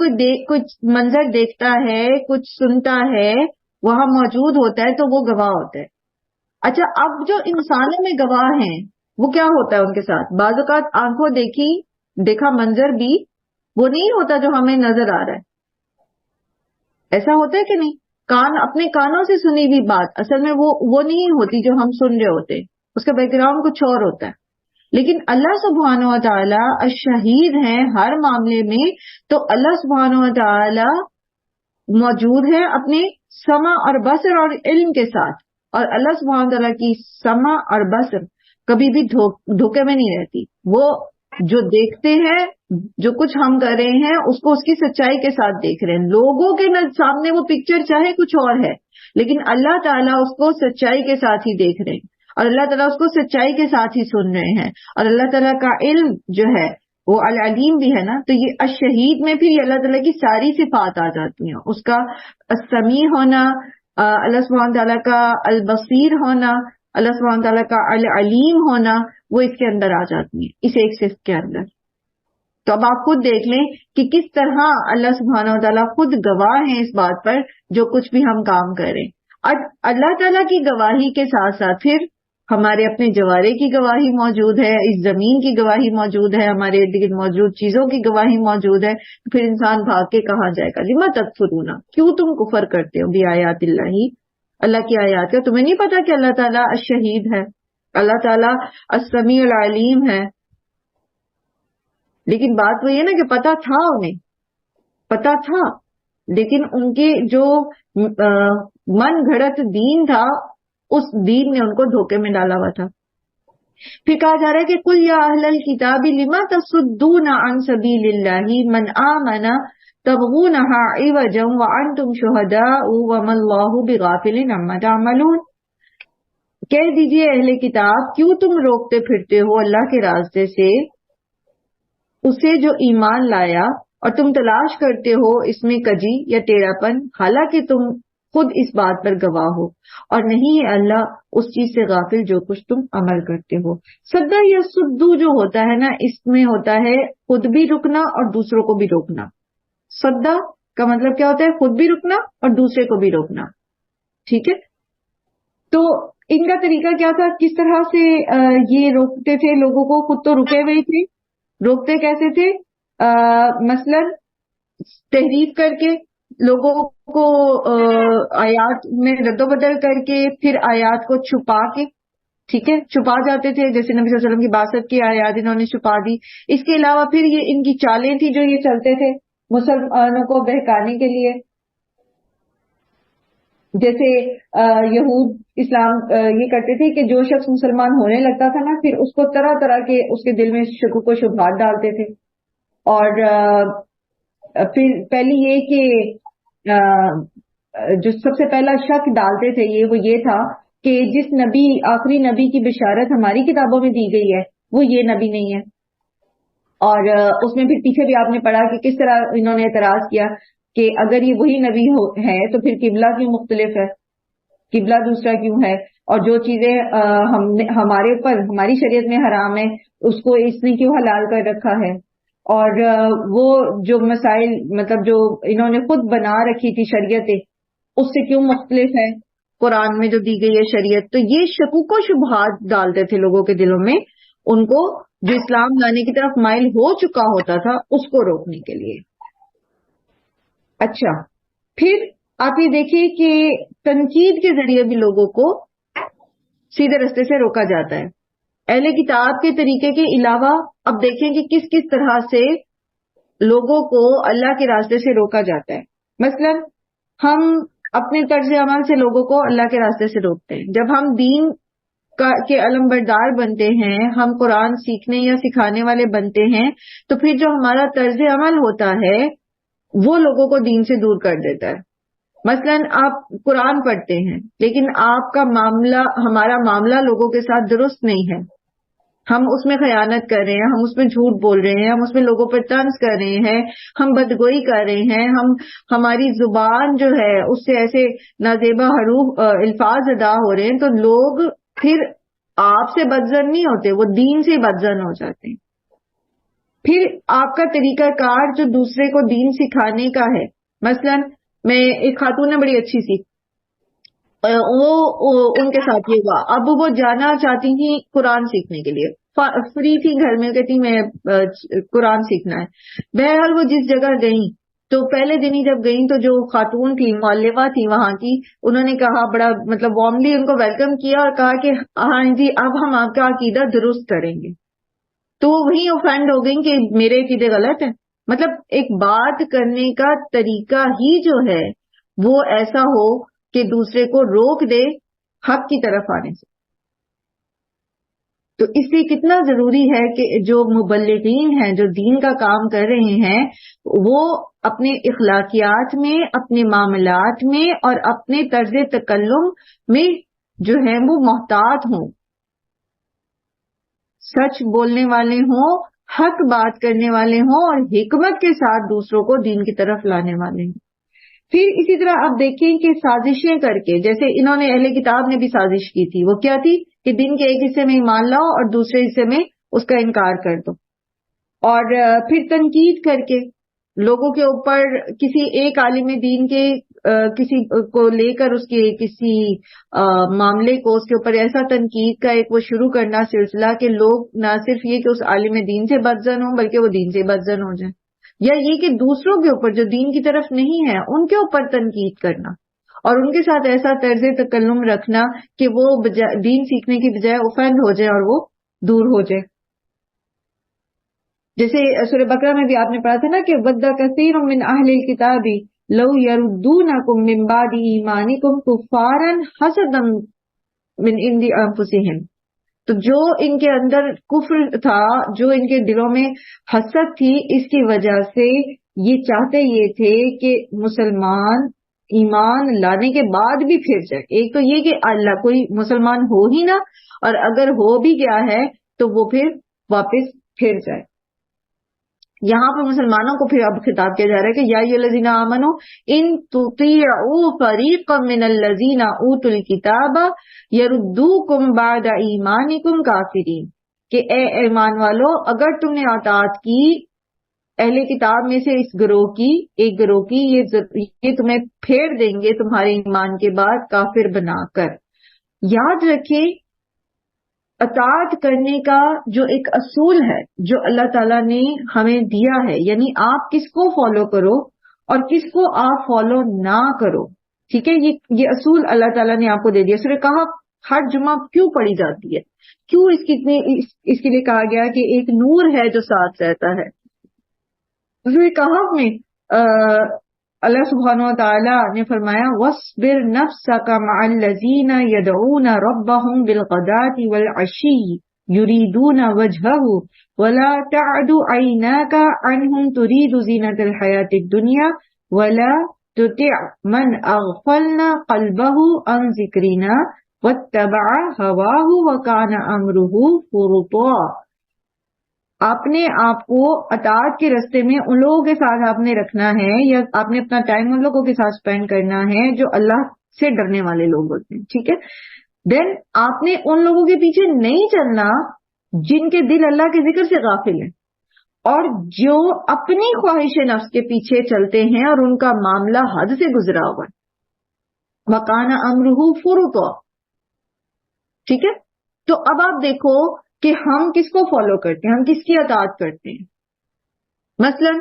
کچھ منظر دیکھتا ہے، کچھ سنتا ہے، وہاں موجود ہوتا ہے تو وہ گواہ ہوتا ہے۔ اچھا، اب جو انسانوں میں گواہ ہیں وہ کیا ہوتا ہے ان کے ساتھ؟ بعض اوقات آنکھوں دیکھا منظر بھی وہ نہیں ہوتا جو ہمیں نظر آ رہا ہے، ایسا ہوتا ہے کہ نہیں؟ اپنے کانوں سے سنی ہوئی بات اصل میں وہ نہیں ہوتی جو ہم سن رہے ہوتے، اس کا بیک گراؤنڈ کچھ اور ہوتا ہے۔ لیکن اللہ سبحانہ و تعالی الشہید ہیں ہر معاملے میں، تو اللہ سبحانہ و تعالی موجود ہے اپنے سمع اور بصر اور علم کے ساتھ، اور اللہ سبحانہ و تعالی کی سمع اور بصر کبھی بھی دھوکے میں نہیں رہتی، وہ جو دیکھتے ہیں، جو کچھ ہم کر رہے ہیں اس کو اس کی سچائی کے ساتھ دیکھ رہے ہیں، لوگوں کے سامنے وہ پکچر چاہے کچھ اور ہے لیکن اللہ تعالیٰ اس کو سچائی کے ساتھ ہی دیکھ رہے ہیں، اور اللہ تعالیٰ اس کو سچائی کے ساتھ ہی سن رہے ہیں، اور اللہ تعالیٰ کا علم جو ہے وہ العلیم بھی ہے نا، تو یہ الشہید میں پھر یہ اللہ تعالیٰ کی ساری صفات آ جاتی ہیں، اس کا السمیع ہونا، اللہ سبحانہ تعالیٰ کا البصیر ہونا، اللہ سبحانہ تعالیٰ کا العلیم ہونا، وہ اس کے اندر آ جاتی ہیں اس ایک صفت کے اندر. تو اب آپ خود دیکھ لیں کہ کس طرح اللہ سبحانہ تعالیٰ خود گواہ ہیں اس بات پر جو کچھ بھی ہم کام کریں. اب اللہ تعالیٰ کی گواہی کے ساتھ ساتھ پھر ہمارے اپنے جوارے کی گواہی موجود ہے، اس زمین کی گواہی موجود ہے، ہمارے ارد گرد موجود چیزوں کی گواہی موجود ہے. پھر انسان بھاگ کے کہاں جائے گا؟ لما تکفرون، کیوں تم کفر کرتے ہو بآیات اللہ، اللہ کی آیات کا؟ تمہیں نہیں پتا کہ اللہ تعالیٰ الشہید ہے، اللہ تعالیٰ السمیع العلیم ہے؟ لیکن بات وہی ہے نا کہ پتا تھا، انہیں پتا تھا، لیکن ان کے جو من گھڑت دین تھا، اس دین نے ان کو دھوکے میں ڈالا ہوا تھا. پھر کہا جا رہا ہے کہ قل یا اہل الکتاب لما تصدون عن سبیل اللہ من آمن تبغونها عوجا وانتم شہداء وما اللہ بغافل عما تعملون. کہہ دیجئے اہل کتاب، کیوں تم روکتے پھرتے ہو اللہ کے راستے سے اسے جو ایمان لایا، اور تم تلاش کرتے ہو اس میں کجی یا ٹیڑھا پن، حالانکہ تم خود اس بات پر گواہ ہو، اور نہیں ہے اللہ اس چیز سے غافل جو کچھ تم عمل کرتے ہو. صدہ یا سدو جو ہوتا ہے نا، اس میں ہوتا ہے خود بھی رکنا اور دوسروں کو بھی روکنا. صدہ کا مطلب کیا ہوتا ہے؟ خود بھی رکنا اور دوسرے کو بھی روکنا. ٹھیک ہے، تو ان کا طریقہ کیا تھا؟ کس طرح سے یہ روکتے تھے لوگوں کو؟ خود تو رکے ہوئے تھے، روکتے کیسے تھے؟ مثلا تحریف کر کے، لوگوں کو آیات میں رد و بدل کر کے، پھر آیات کو چھپا کے، ٹھیک ہے، چھپا جاتے تھے. جیسے نبی صلی اللہ علیہ وسلم کی باسط کی آیات انہوں نے چھپا دی. اس کے علاوہ پھر یہ ان کی چالیں تھی جو یہ چلتے تھے مسلمانوں کو بہکانے کے لیے. جیسے یہود اسلام یہ کرتے تھے کہ جو شخص مسلمان ہونے لگتا تھا نا، پھر اس کو طرح طرح کے اس کے دل میں شکوک و شبہات ڈالتے تھے. اور پھر پہلی یہ کہ جو سب سے پہلا شک ڈالتے تھے وہ یہ تھا کہ جس نبی، آخری نبی کی بشارت ہماری کتابوں میں دی گئی ہے وہ یہ نبی نہیں ہے. اور اس میں پھر پیچھے بھی آپ نے پڑھا کہ کس طرح انہوں نے اعتراض کیا کہ اگر یہ وہی نبی ہے تو پھر قبلہ کیوں مختلف ہے، قبلہ دوسرا کیوں ہے، اور جو چیزیں ہمارے اوپر ہماری شریعت میں حرام ہے اس کو اس نے کیوں حلال کر رکھا ہے. اور وہ جو مسائل مطلب جو انہوں نے خود بنا رکھی تھی شریعتیں، اس سے کیوں مختلف ہے قرآن میں جو دی گئی ہے شریعت. تو یہ شکوک و شبہات ڈالتے تھے لوگوں کے دلوں میں، ان کو جو اسلام لانے کی طرف مائل ہو چکا ہوتا تھا اس کو روکنے کے لیے. اچھا، پھر آپ یہ دیکھیے کہ تنقید کے ذریعے بھی لوگوں کو سیدھے رستے سے روکا جاتا ہے. اہل کتاب کے طریقے کے علاوہ اب دیکھیں کہ کس کس طرح سے لوگوں کو اللہ کے راستے سے روکا جاتا ہے. مثلا ہم اپنے طرز عمل سے لوگوں کو اللہ کے راستے سے روکتے ہیں. جب ہم دین کے علمبردار بنتے ہیں، ہم قرآن سیکھنے یا سکھانے والے بنتے ہیں، تو پھر جو ہمارا طرز عمل ہوتا ہے وہ لوگوں کو دین سے دور کر دیتا ہے. مثلا آپ قرآن پڑھتے ہیں لیکن آپ کا معاملہ، ہمارا معاملہ لوگوں کے ساتھ درست نہیں ہے، ہم اس میں خیانت کر رہے ہیں، ہم اس میں جھوٹ بول رہے ہیں، ہم اس میں لوگوں پر طنز کر رہے ہیں، ہم بدگوئی کر رہے ہیں، ہماری زبان جو ہے اس سے ایسے نازیبا حروف الفاظ ادا ہو رہے ہیں، تو لوگ پھر آپ سے بدظن نہیں ہوتے، وہ دین سے بدظن ہو جاتے ہیں. پھر آپ کا طریقہ کار جو دوسرے کو دین سکھانے کا ہے، مثلا میں ایک خاتون ہے بڑی اچھی سی، وہ ان کے ساتھ یہ ہوا، اب وہ جانا چاہتی تھی قرآن سیکھنے کے لیے، فری تھی گھر میں، کہتی میں قرآن سیکھنا ہے. بہرحال وہ جس جگہ گئیں تو پہلے دن ہی جب گئیں تو جو خاتون تھی، معلمہ تھی وہاں کی، انہوں نے کہا بڑا مطلب وارملی ان کو ویلکم کیا اور کہا کہ ہاں جی اب ہم آپ کا عقیدہ درست کریں گے. تو وہ وہیں اوفینڈ ہو گئیں کہ میرے عقیدے غلط ہیں. مطلب ایک بات کرنے کا طریقہ ہی جو ہے وہ ایسا ہو کہ دوسرے کو روک دے حق کی طرف آنے سے. تو اس لیے کتنا ضروری ہے کہ جو مبلغین ہیں، جو دین کا کام کر رہے ہیں، وہ اپنے اخلاقیات میں، اپنے معاملات میں اور اپنے طرز تکلم میں جو ہے وہ محتاط ہوں، سچ بولنے والے ہوں، حق بات کرنے والے ہوں اور حکمت کے ساتھ دوسروں کو دین کی طرف لانے والے ہوں۔ پھر اسی طرح آپ دیکھیں کہ سازشیں کر کے، جیسے انہوں نے اہل کتاب نے بھی سازش کی تھی، وہ کیا تھی کہ دین کے ایک حصے میں ایمان لاؤ اور دوسرے حصے میں اس کا انکار کر دو، اور پھر تنقید کر کے لوگوں کے اوپر کسی ایک عالم دین کے کسی کو لے کر اس کے کسی معاملے کو اس کے اوپر ایسا تنقید کا ایک وہ شروع کرنا سلسلہ کہ لوگ نہ صرف یہ کہ اس عالم دین سے بدزن ہوں بلکہ وہ دین سے بدزن ہو جائیں، یا یہ کہ دوسروں کے اوپر جو دین کی طرف نہیں ہے ان کے اوپر تنقید کرنا اور ان کے ساتھ ایسا طرز تکلم رکھنا کہ وہ دین سیکھنے کی بجائے اوفینڈ ہو جائے اور وہ دور ہو جائے۔ جیسے سورہ بقرہ میں بھی آپ نے پڑھا تھا نا کہ وَدَّ كَثِيرٌ مِّنْ أَهْلِ الْكِتَابِ لَوْ يَرُدُّونَكُم مِّن بَعْدِ إِيمَانِكُمْ كُفَّارًا حَسَدًا مِّنْ عِندِ أَنفُسِهِمْ، تو جو ان کے اندر کفر تھا، جو ان کے دلوں میں حسد تھی، اس کی وجہ سے یہ چاہتے یہ تھے کہ مسلمان ایمان لانے کے بعد بھی پھر جائے۔ ایک تو یہ کہ اللہ کوئی مسلمان ہو ہی نہ، اور اگر ہو بھی گیا ہے تو وہ پھر واپس پھر جائے۔ یہاں پر مسلمانوں کو پھر اب خطاب کیا جا رہا ہے کہ یا ایھا الذین آمنوا ان تطیعوا فریقا من الذین اوتوا الکتاب یردوکم بعد ایمانکم کافرین، کہ اے ایمان والو اگر تم نے اطاعت کی اہل کتاب میں سے اس گروہ کی، ایک گروہ کی، یہ تمہیں پھیر دیں گے تمہارے ایمان کے بعد کافر بنا کر۔ یاد رکھیں اطاعت کرنے کا جو ایک اصول ہے جو اللہ تعالیٰ نے ہمیں دیا ہے، یعنی آپ کس کو فالو کرو اور کس کو آپ فالو نہ کرو، ٹھیک ہے، یہ اصول اللہ تعالیٰ نے آپ کو دے دیا۔ سورہ کہف ہر جمعہ کیوں پڑھی جاتی ہے، کیوں اس کے لیے کہا گیا کہ ایک نور ہے جو ساتھ رہتا ہے۔ سورہ کہف میں اللہ سبحانہ وتعالی نے فرمایا وَاصْبِرْ نَفْسَكَ مَعَ الَّذِينَ يَدْعُونَ رَبَّهُمْ بِالْغَدَاةِ وَالْعَشِيِّ يُرِيدُونَ وَجْهَهُ وَلَا تَعْدُ عَيْنَاكَ عَنْهُمْ تُرِيدُ زِينَةَ الْحَيَاةِ الدُّنْيَا وَلَا تُطِعْ مَنْ أَغْفَلْنَا قَلْبَهُ عَنْ ذِكْرِنَا وَاتَّبَعَ هَوَاهُ وَكَانَ أَمْرُهُ فُرُطًا۔ آپ نے آپ کو اطاعت کے راستے میں ان لوگوں کے ساتھ آپ نے رکھنا ہے، یا آپ نے اپنا ٹائم ان لوگوں کے ساتھ سپینڈ کرنا ہے جو اللہ سے ڈرنے والے لوگ ہوتے ہیں، ٹھیک ہے۔ دین آپ نے ان لوگوں کے پیچھے نہیں چلنا جن کے دل اللہ کے ذکر سے غافل ہیں اور جو اپنی خواہش نفس کے پیچھے چلتے ہیں اور ان کا معاملہ حد سے گزرا ہوا ہے۔ وَكَانَ أَمْرُهُ فُرُطًا، ٹھیک ہے۔ تو اب آپ دیکھو کہ ہم کس کو فالو کرتے ہیں، ہم کس کی اطاعت کرتے ہیں۔ مثلا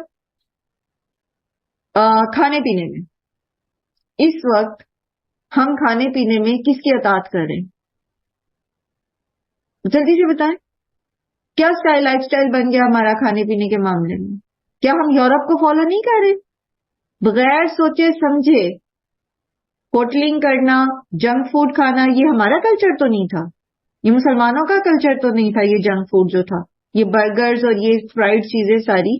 کھانے پینے میں اس وقت ہم کھانے پینے میں کس کی اطاعت کر رہے ہیں، جلدی سے بتائیں۔ کیا لائف سٹائل بن گیا ہمارا کھانے پینے کے معاملے میں؟ کیا ہم یورپ کو فالو نہیں کر رہے؟ بغیر سوچے سمجھے ہوٹلنگ کرنا، جنک فوڈ کھانا، یہ ہمارا کلچر تو نہیں تھا، یہ مسلمانوں کا کلچر تو نہیں تھا۔ یہ جنک فوڈ جو تھا، یہ برگرز اور یہ فرائیڈ چیزیں ساری،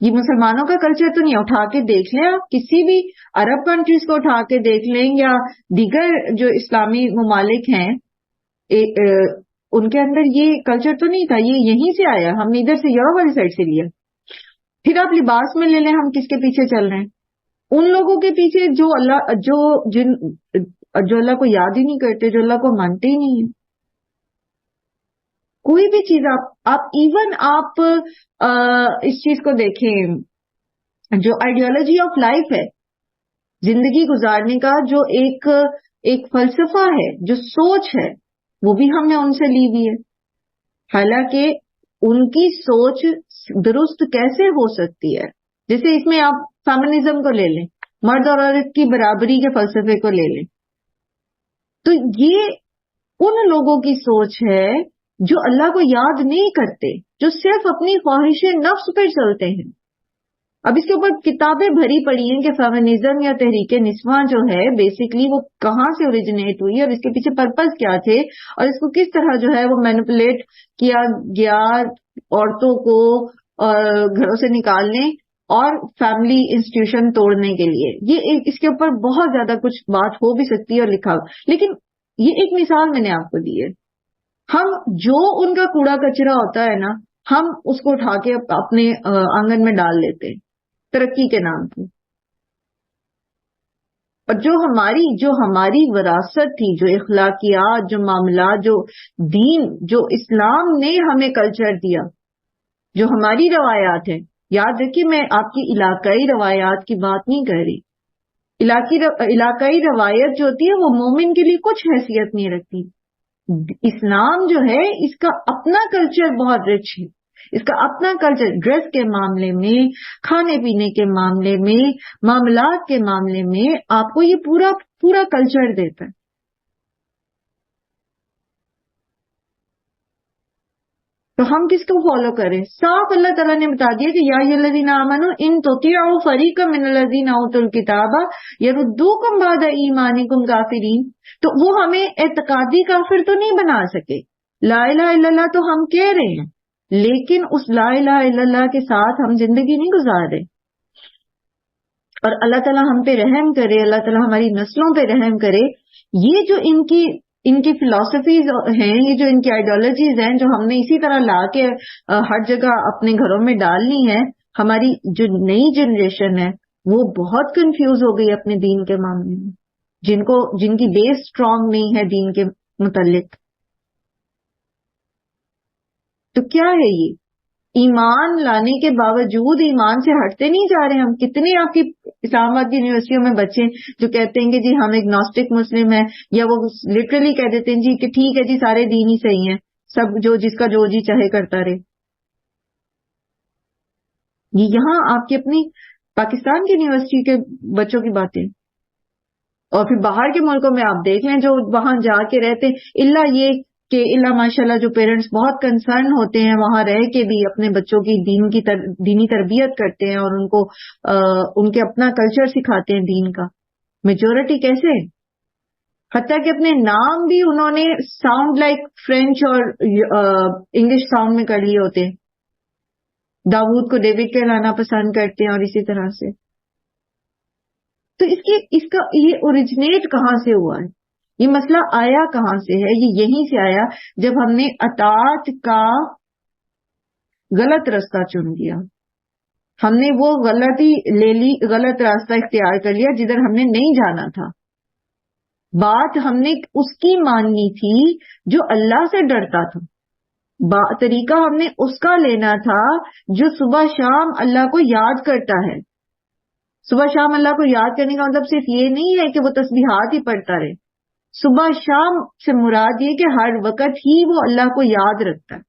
یہ مسلمانوں کا کلچر تو نہیں۔ اٹھا کے دیکھ لیں آپ کسی بھی عرب کنٹریز کو اٹھا کے دیکھ لیں یا دیگر جو اسلامی ممالک ہیں ان کے اندر یہ کلچر تو نہیں تھا، یہ یہیں سے آیا، ہم نے ادھر سے یورپ والی سائڈ سے لیا۔ پھر آپ لباس میں لے لیں، ہم کس کے پیچھے چل رہے ہیں؟ ان لوگوں کے پیچھے جو اللہ کو یاد ہی نہیں کرتے، جو اللہ کو مانتے ہی نہیں ہیں۔ کوئی بھی چیز آپ ایون آپ اس چیز کو دیکھیں، جو آئیڈیالوجی آف لائف ہے، زندگی گزارنے کا جو ایک فلسفہ ہے، جو سوچ ہے، وہ بھی ہم نے ان سے لی ہوئی ہے۔ حالانکہ ان کی سوچ درست کیسے ہو سکتی ہے؟ جیسے اس میں آپ فیمنزم کو لے لیں، مرد اور عورت کی برابری کے فلسفے کو لے لیں، تو یہ ان لوگوں کی سوچ ہے جو اللہ کو یاد نہیں کرتے، جو صرف اپنی خواہش نفس پر چلتے ہیں۔ اب اس کے اوپر کتابیں بھری پڑی ہیں کہ فیمنزم یا تحریک نسواں جو ہے بیسیکلی وہ کہاں سے اوریجنیٹ ہوئی اور اس کے پیچھے پرپز کیا تھے اور اس کو کس طرح جو ہے وہ مینپولیٹ کیا گیا عورتوں کو گھروں سے نکالنے اور فیملی انسٹیٹیوشن توڑنے کے لیے۔ یہ اس کے اوپر بہت زیادہ کچھ بات ہو بھی سکتی ہے اور لکھا ہو، لیکن یہ ایک مثال میں نے آپ کو دی ہے۔ ہم جو ان کا کوڑا کچرا ہوتا ہے نا، ہم اس کو اٹھا کے اپنے آنگن میں ڈال لیتے ہیں ترقی کے نام پہ. اور جو ہماری وراثت تھی، جو اخلاقیات، جو معاملات، جو دین، جو اسلام نے ہمیں کلچر دیا، جو ہماری روایات ہیں. یاد رکھیے میں آپ کی علاقائی روایات کی بات نہیں کر رہی. علاقائی روایت جو ہوتی ہے وہ مومن کے لیے کچھ حیثیت نہیں رکھتی. اسلام جو ہے اس کا اپنا کلچر بہت رچ ہے. اس کا اپنا کلچر ڈریس کے معاملے میں، کھانے پینے کے معاملے میں، معاملات کے معاملے میں آپ کو یہ پورا کلچر دیتا ہے. تو ہم کس کو فالو کریں؟ صاف اللہ تعالیٰ نے بتا دیا کہ یا الذین آمنوا ان تطیعوا فریقا من الذین اوتوا الکتاب یردوکم بعد ایمانکم کافرین. تو وہ ہمیں اعتقادی کافر تو نہیں بنا سکے. لا الہ الا اللہ تو ہم کہہ رہے ہیں، لیکن اس لا الہ الا اللہ کے ساتھ ہم زندگی نہیں گزار رہے. اور اللہ تعالیٰ ہم پہ رحم کرے، اللہ تعالیٰ ہماری نسلوں پہ رحم کرے. یہ جو ان کی فلسفیز ہیں، یہ جو ان کی آئیڈیالوجیز ہیں، جو ہم نے اسی طرح لا کے ہر جگہ اپنے گھروں میں ڈالنی ہے، ہماری جو نئی جنریشن ہے وہ بہت کنفیوز ہو گئی اپنے دین کے معاملے میں، جن کی بیس اسٹرانگ نہیں ہے دین کے متعلق. تو کیا ہے یہ؟ ایمان لانے کے باوجود ایمان سے ہٹتے نہیں جا رہے ہم. کتنے آپ کی اسلام آباد کی یونیورسٹیوں میں بچے جو کہتے ہیں کہ جی ہم ایگنوسٹک مسلم ہیں، یا وہ لٹرلی کہہ دیتے ہیں جی کہ ٹھیک ہے جی سارے دین ہی صحیح ہیں، سب جس کا جو جی چاہے کرتا رہے. یہ یہاں آپ کی اپنی پاکستان کی یونیورسٹی کے بچوں کی باتیں. اور پھر باہر کے ملکوں میں آپ دیکھ لیں جو وہاں جا کے رہتے، اللہ یہ کہ اللہ ماشاءاللہ جو پیرنٹس بہت کنسرن ہوتے ہیں وہاں رہ کے بھی اپنے بچوں کی دینی تربیت کرتے ہیں اور ان کے اپنا کلچر سکھاتے ہیں دین کا. میجورٹی کیسے؟ حتیٰ کہ اپنے نام بھی انہوں نے ساؤنڈ لائک فرینچ اور انگلش ساؤنڈ میں کر لیے ہوتے ہیں. داؤد کو ڈیوڈ کہلانا پسند کرتے ہیں اور اسی طرح سے. تو اس کا یہ اوریجنیٹ کہاں سے ہوا ہے؟ یہ مسئلہ آیا کہاں سے ہے؟ یہ یہیں سے آیا جب ہم نے اطاعت کا غلط راستہ چن لیا. ہم نے وہ غلطی لے لی، غلط راستہ اختیار کر لیا جدھر ہم نے نہیں جانا تھا. بات ہم نے اس کی ماننی تھی جو اللہ سے ڈرتا تھا. طریقہ ہم نے اس کا لینا تھا جو صبح شام اللہ کو یاد کرتا ہے. صبح شام اللہ کو یاد کرنے کا مطلب صرف یہ نہیں ہے کہ وہ تسبیحات ہی پڑھتا رہے. صبح شام سے مراد یہ کہ ہر وقت ہی وہ اللہ کو یاد رکھتا ہے.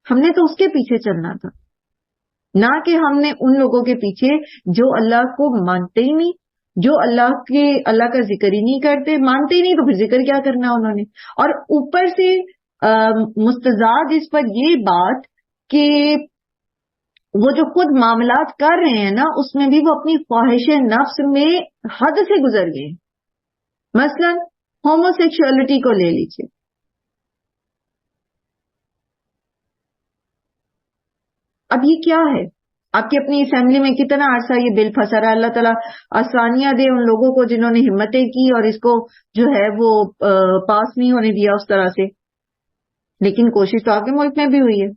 ہم نے تو اس کے پیچھے چلنا تھا، نہ کہ ہم نے ان لوگوں کے پیچھے جو اللہ کو مانتے ہی نہیں، جو اللہ کا ذکر ہی نہیں کرتے. مانتے ہی نہیں تو پھر ذکر کیا کرنا انہوں نے. اور اوپر سے مستزاد اس پر یہ بات کہ وہ جو خود معاملات کر رہے ہیں نا اس میں بھی وہ اپنی خواہش نفس میں حد سے گزر گئے. مثلا ہومو سیکشولیٹی کو لے لیجیے. اب یہ کیا ہے؟ آپ کی اپنی اسمبلی میں کتنا عرصہ یہ بل پھنسا رہا ہے. اللہ تعالیٰ آسانیاں دے ان لوگوں کو جنہوں نے ہمتیں کی اور اس کو جو ہے وہ پاس نہیں ہونے دیا اس طرح سے. لیکن کوشش تو آپ کے ملک میں بھی ہوئی ہے.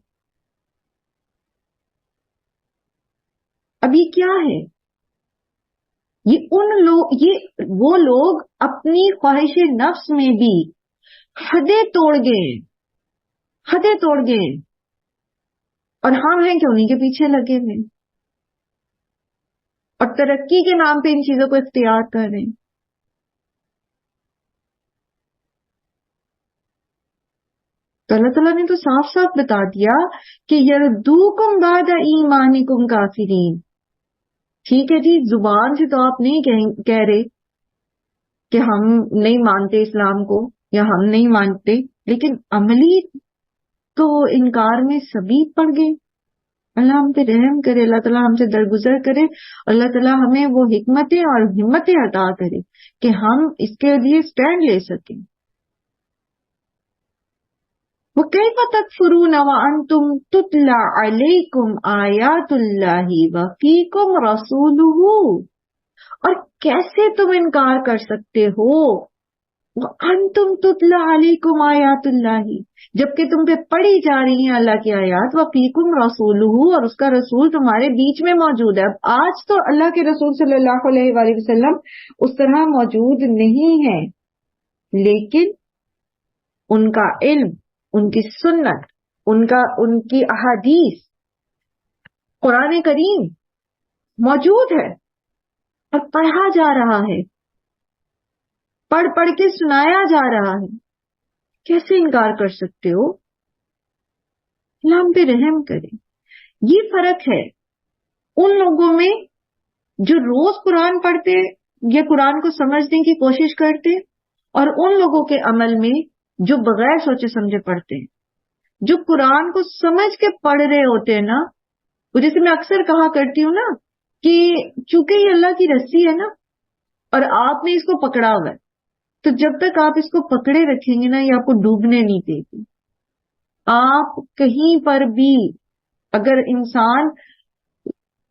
اب یہ کیا ہے؟ یہ وہ لوگ اپنی خواہش نفس میں بھی حدیں توڑ گئے اور ہم ہیں کہ انہیں کے پیچھے لگے ہوئے اور ترقی کے نام پہ ان چیزوں کو اختیار کر رہے ہیں. تو اللہ تعالیٰ نے تو صاف صاف بتا دیا کہ یردوکم بعد ایمانکم کافرین. ٹھیک ہے جی، زبان سے تو آپ نہیں کہہ رہے کہ ہم نہیں مانتے اسلام کو یا ہم نہیں مانتے، لیکن عملی تو انکار میں سبھی پڑ گئے. اللہ ہم پہ رحم کرے، اللہ تعالیٰ ہم سے درگزر کرے، اللہ تعالیٰ ہمیں وہ حکمتیں اور ہمتیں عطا کرے کہ ہم اس کے لیے سٹینڈ لے سکیں. وَكَيْفَ تَكْفُرُونَ وَأَنْتُمْ تُتْلَى عَلَيْكُمْ آيَاتُ اللَّهِ وَفِيكُمْ رَسُولُهُ. اور کیسے تم انکار کر سکتے ہو وَأَنْتُمْ تُتْلَى عَلَيْكُمْ آیات اللہ، جبکہ تم پہ پڑھی جا رہی ہیں اللہ کی آیات، وَفِيكُمْ رَسُولُهُ، اور اس کا رسول تمہارے بیچ میں موجود ہے. اب آج تو اللہ کے رسول صلی اللہ علیہ وآلہ وسلم اس طرح موجود نہیں ہے، لیکن ان کا علم، ان کی سنت، ان کی احادیث، قرآن کریم موجود ہے اور پڑھا جا رہا ہے، پڑھ پڑھ کے سنایا جا رہا ہے. کیسے انکار کر سکتے ہو؟ اللہ ہم پہ رحم کرے. یہ فرق ہے ان لوگوں میں جو روز قرآن پڑھتے یا قرآن کو سمجھنے کی کوشش کرتے، اور ان لوگوں کے عمل میں جو بغیر سوچے سمجھے پڑھتے ہیں. جو قرآن کو سمجھ کے پڑھ رہے ہوتے ہیں نا، وہ جیسے میں اکثر کہا کرتی ہوں نا کہ چونکہ یہ اللہ کی رسی ہے نا اور آپ نے اس کو پکڑا ہوا ہے، تو جب تک آپ اس کو پکڑے رکھیں گے نا، یہ آپ کو ڈوبنے نہیں دے گی. آپ کہیں پر بھی اگر انسان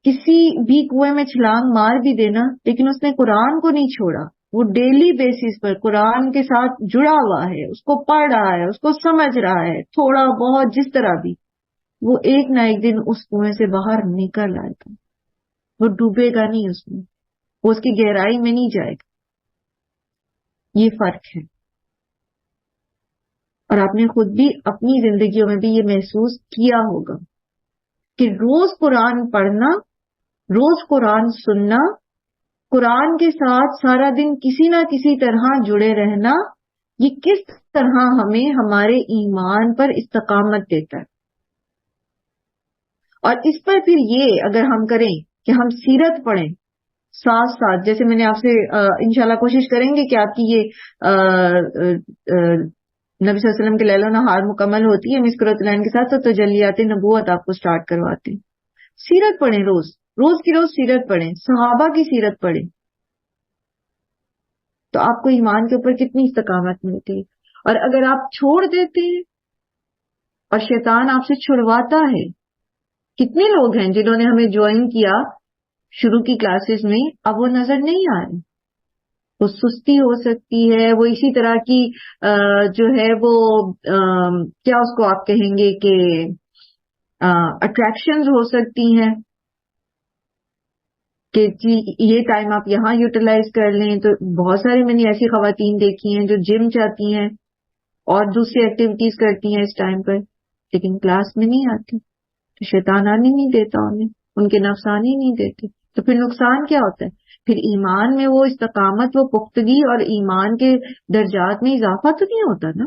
کسی بھی کنویں میں چھلانگ مار بھی دینا، لیکن اس نے قرآن کو نہیں چھوڑا، وہ ڈیلی بیسس پر قرآن کے ساتھ جڑا ہوا ہے، اس کو پڑھ رہا ہے، اس کو سمجھ رہا ہے، تھوڑا بہت جس طرح بھی، وہ ایک نہ ایک دن اس کنویں سے باہر نکل آئے گا. وہ ڈوبے گا نہیں اس میں، وہ اس کی گہرائی میں نہیں جائے گا. یہ فرق ہے. اور آپ نے خود بھی اپنی زندگیوں میں بھی یہ محسوس کیا ہوگا کہ روز قرآن پڑھنا، روز قرآن سننا، قرآن کے ساتھ سارا دن کسی نہ کسی طرح جڑے رہنا، یہ کس طرح ہمیں ہمارے ایمان پر استقامت دیتا ہے. اور اس پر پھر یہ اگر ہم کریں کہ ہم سیرت پڑھیں ساتھ ساتھ، جیسے میں نے آپ سے انشاءاللہ کوشش کریں گے کہ آپ کی یہ نبی صلی اللہ علیہ وسلم کے لیل و نہار مکمل ہوتی ہے مسکرۃ العین کے ساتھ، تو تجلیات نبوت آپ کو سٹارٹ کرواتے ہیں. سیرت پڑھیں، روز کی روز سیرت پڑھیں، صحابہ کی سیرت پڑھیں، تو آپ کو ایمان کے اوپر کتنی استقامت ملتی ہے. اور اگر آپ چھوڑ دیتے ہیں اور شیطان آپ سے چھڑواتا ہے، کتنے لوگ ہیں جنہوں نے ہمیں جوائن کیا شروع کی کلاسز میں، اب وہ نظر نہیں آ رہے. وہ سستی ہو سکتی ہے، وہ اسی طرح کی جو ہے وہ کیا اس کو آپ کہیں گے کہ اٹریکشنز ہو سکتی ہیں کہ جی یہ ٹائم آپ یہاں یوٹیلائز کر لیں. تو بہت سارے میں نے ایسی خواتین دیکھی ہیں جو جم چاہتی ہیں اور دوسری ایکٹیویٹیز کرتی ہیں اس ٹائم پر، لیکن کلاس میں نہیں آتی، تو شیطان آنے نہیں دیتا انہیں، ان کے نفس آنے نہیں دیتے. تو پھر نقصان کیا ہوتا ہے؟ پھر ایمان میں وہ استقامت، وہ پختگی اور ایمان کے درجات میں اضافہ تو نہیں ہوتا نا.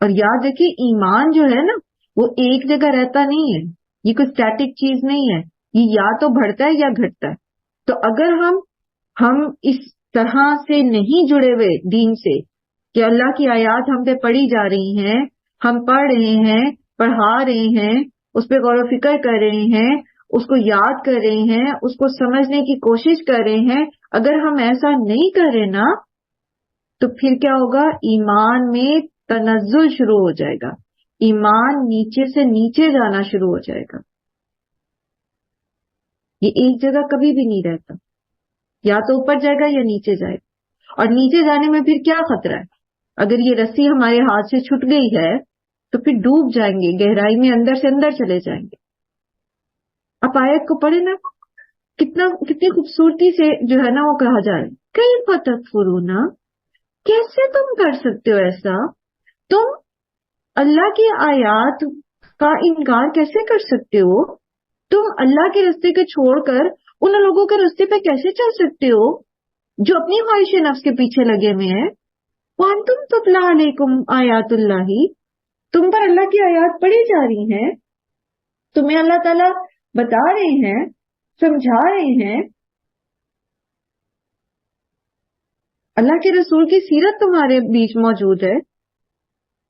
اور یاد رکھیے ایمان جو ہے نا وہ ایک جگہ رہتا نہیں ہے، یہ کوئی اسٹیٹک چیز نہیں ہے، یہ یا تو بڑھتا ہے یا گھٹتا ہے. تو اگر ہم اس طرح سے نہیں جڑے ہوئے دین سے کہ اللہ کی آیات ہم پہ پڑھی جا رہی ہیں، ہم پڑھ رہے ہیں، پڑھا رہے ہیں، اس پہ غور و فکر کر رہے ہیں، اس کو یاد کر رہے ہیں، اس کو سمجھنے کی کوشش کر رہے ہیں، اگر ہم ایسا نہیں کر رہے نا، تو پھر کیا ہوگا؟ ایمان میں تنزل شروع ہو جائے گا، ایمان نیچے سے نیچے جانا شروع ہو جائے گا. یہ ایک جگہ کبھی بھی نہیں رہتا، یا تو اوپر جائے گا یا نیچے جائے گا. اور نیچے جانے میں پھر کیا خطرہ ہے؟ اگر یہ رسی ہمارے ہاتھ سے چھٹ گئی ہے تو پھر ڈوب جائیں گے، گہرائی میں اندر سے اندر چلے جائیں گے. آپ آیت کو پڑھیں نا، کتنی خوبصورتی سے جو ہے نا وہ کہا جا رہا ہے، کیف تکفرون، کیسے تم کر سکتے ہو ایسا؟ تم اللہ کی آیات کا انکار کیسے کر سکتے ہو؟ تم اللہ کے رستے کو چھوڑ کر ان لوگوں کے رستے پہ کیسے چل سکتے ہو جو اپنی خواہش نفس کے پیچھے لگے ہوئے ہیں؟ وانتم تتلی علیکم آیات اللہ، تم پر اللہ کی آیات پڑھی جا رہی ہیں، تمہیں اللہ تعالیٰ بتا رہے ہیں، سمجھا رہے ہیں، اللہ کے رسول کی سیرت تمہارے بیچ موجود ہے.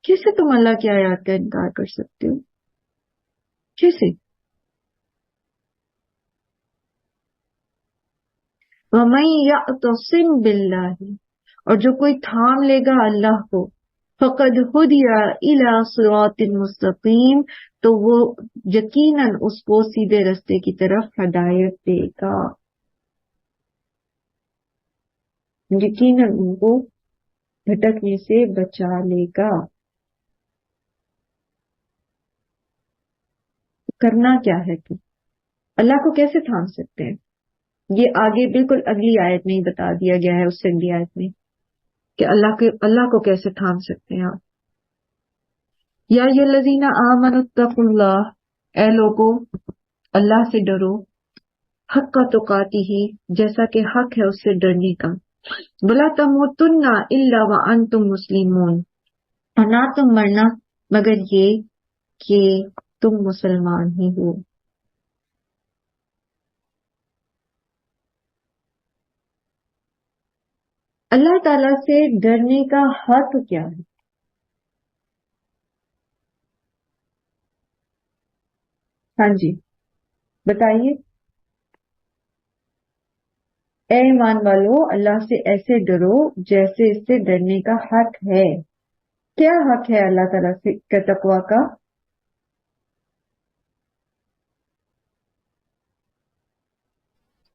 کیسے تم اللہ کی آیات کا انکار کر سکتے ہو؟ کیسے؟ وَمَن يَعْتَصِم بِاللَّهِ، اور جو کوئی تھام لے گا اللہ کو، فَقَدْ هُدِيَ إِلَى صِرَاطٍ مُسْتَقِيم، تو وہ یقیناً اس کو سیدھے رستے کی طرف ہدایت دے گا، یقیناً ان کو بھٹکنے سے بچا لے گا. کرنا کیا ہے تو اللہ کو کیسے تھام سکتے ہیں؟ یہ آگے بالکل اگلی آیت میں ہی بتا دیا گیا ہے، اس سے اگلی آیت میں کہ اللہ کو کیسے تھام سکتے ہیں آپ. یا الذین آمنوا اتقوا اللہ، اے لوگو اللہ سے ڈرو، حق تقاتہ، جیسا کہ حق ہے اس سے ڈرنے کا. ولا تموتن الا وانتم مسلمون، اور نہ تم مرنا مگر یہ کہ تم مسلمان ہی ہو. اللہ تعالی سے ڈرنے کا حق کیا ہے؟ ہاں جی بتائیے. اے ایمان والو، اللہ سے ایسے ڈرو جیسے اس سے ڈرنے کا حق ہے. کیا حق ہے اللہ تعالیٰ سے کا تقوی کا؟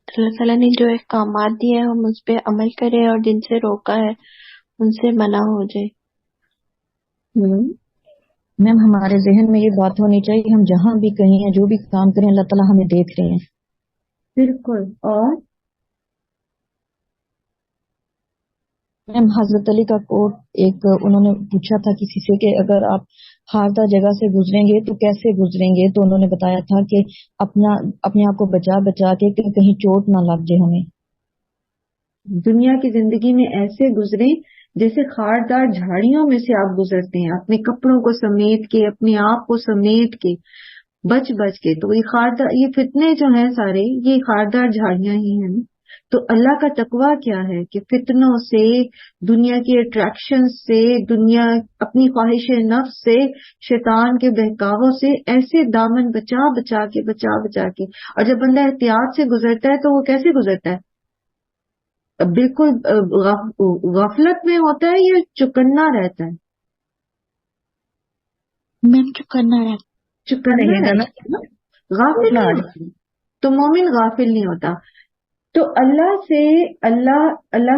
اللہ تعالیٰ نے جو احکامات دیے ہیں ہم اس پہ عمل کریں، اور جن سے روکا ہے ان سے منع ہو جائے. میم ہمارے ذہن میں یہ بات ہونی چاہیے، ہم جہاں بھی کہیں ہیں جو بھی کام کریں اللہ تعالیٰ ہمیں دیکھ رہے ہیں. بالکل. اور میم حضرت علی کا کوٹ ایک انہوں نے پوچھا تھا کسی سے کہ اگر آپ ہاردہ جگہ سے گزریں گے تو کیسے گزریں گے، تو انہوں نے بتایا تھا کہ اپنے آپ کو بچا کے کہ کہیں چوٹ نہ لگ جائے ہمیں. دنیا کی زندگی میں ایسے گزریں جیسے خاردار جھاڑیوں میں سے آپ گزرتے ہیں، اپنے کپڑوں کو سمیٹ کے، اپنے آپ کو سمیٹ کے، بچ کے. تو یہ فتنے جو ہیں سارے یہ خاردار جھاڑیاں ہی ہیں. تو اللہ کا تقوی کیا ہے کہ فتنوں سے، دنیا کی اٹریکشن سے، دنیا اپنی خواہش نفس سے، شیطان کے بہکاووں سے ایسے دامن بچا کے. اور جب بندہ احتیاط سے گزرتا ہے تو وہ کیسے گزرتا ہے؟ بالکل غفلت میں ہوتا ہے یا چکنا رہتا ہے؟ میم چکنا رہتا ہے، غافل نہیں ہوتا. تو مومن غافل نہیں ہوتا. تو اللہ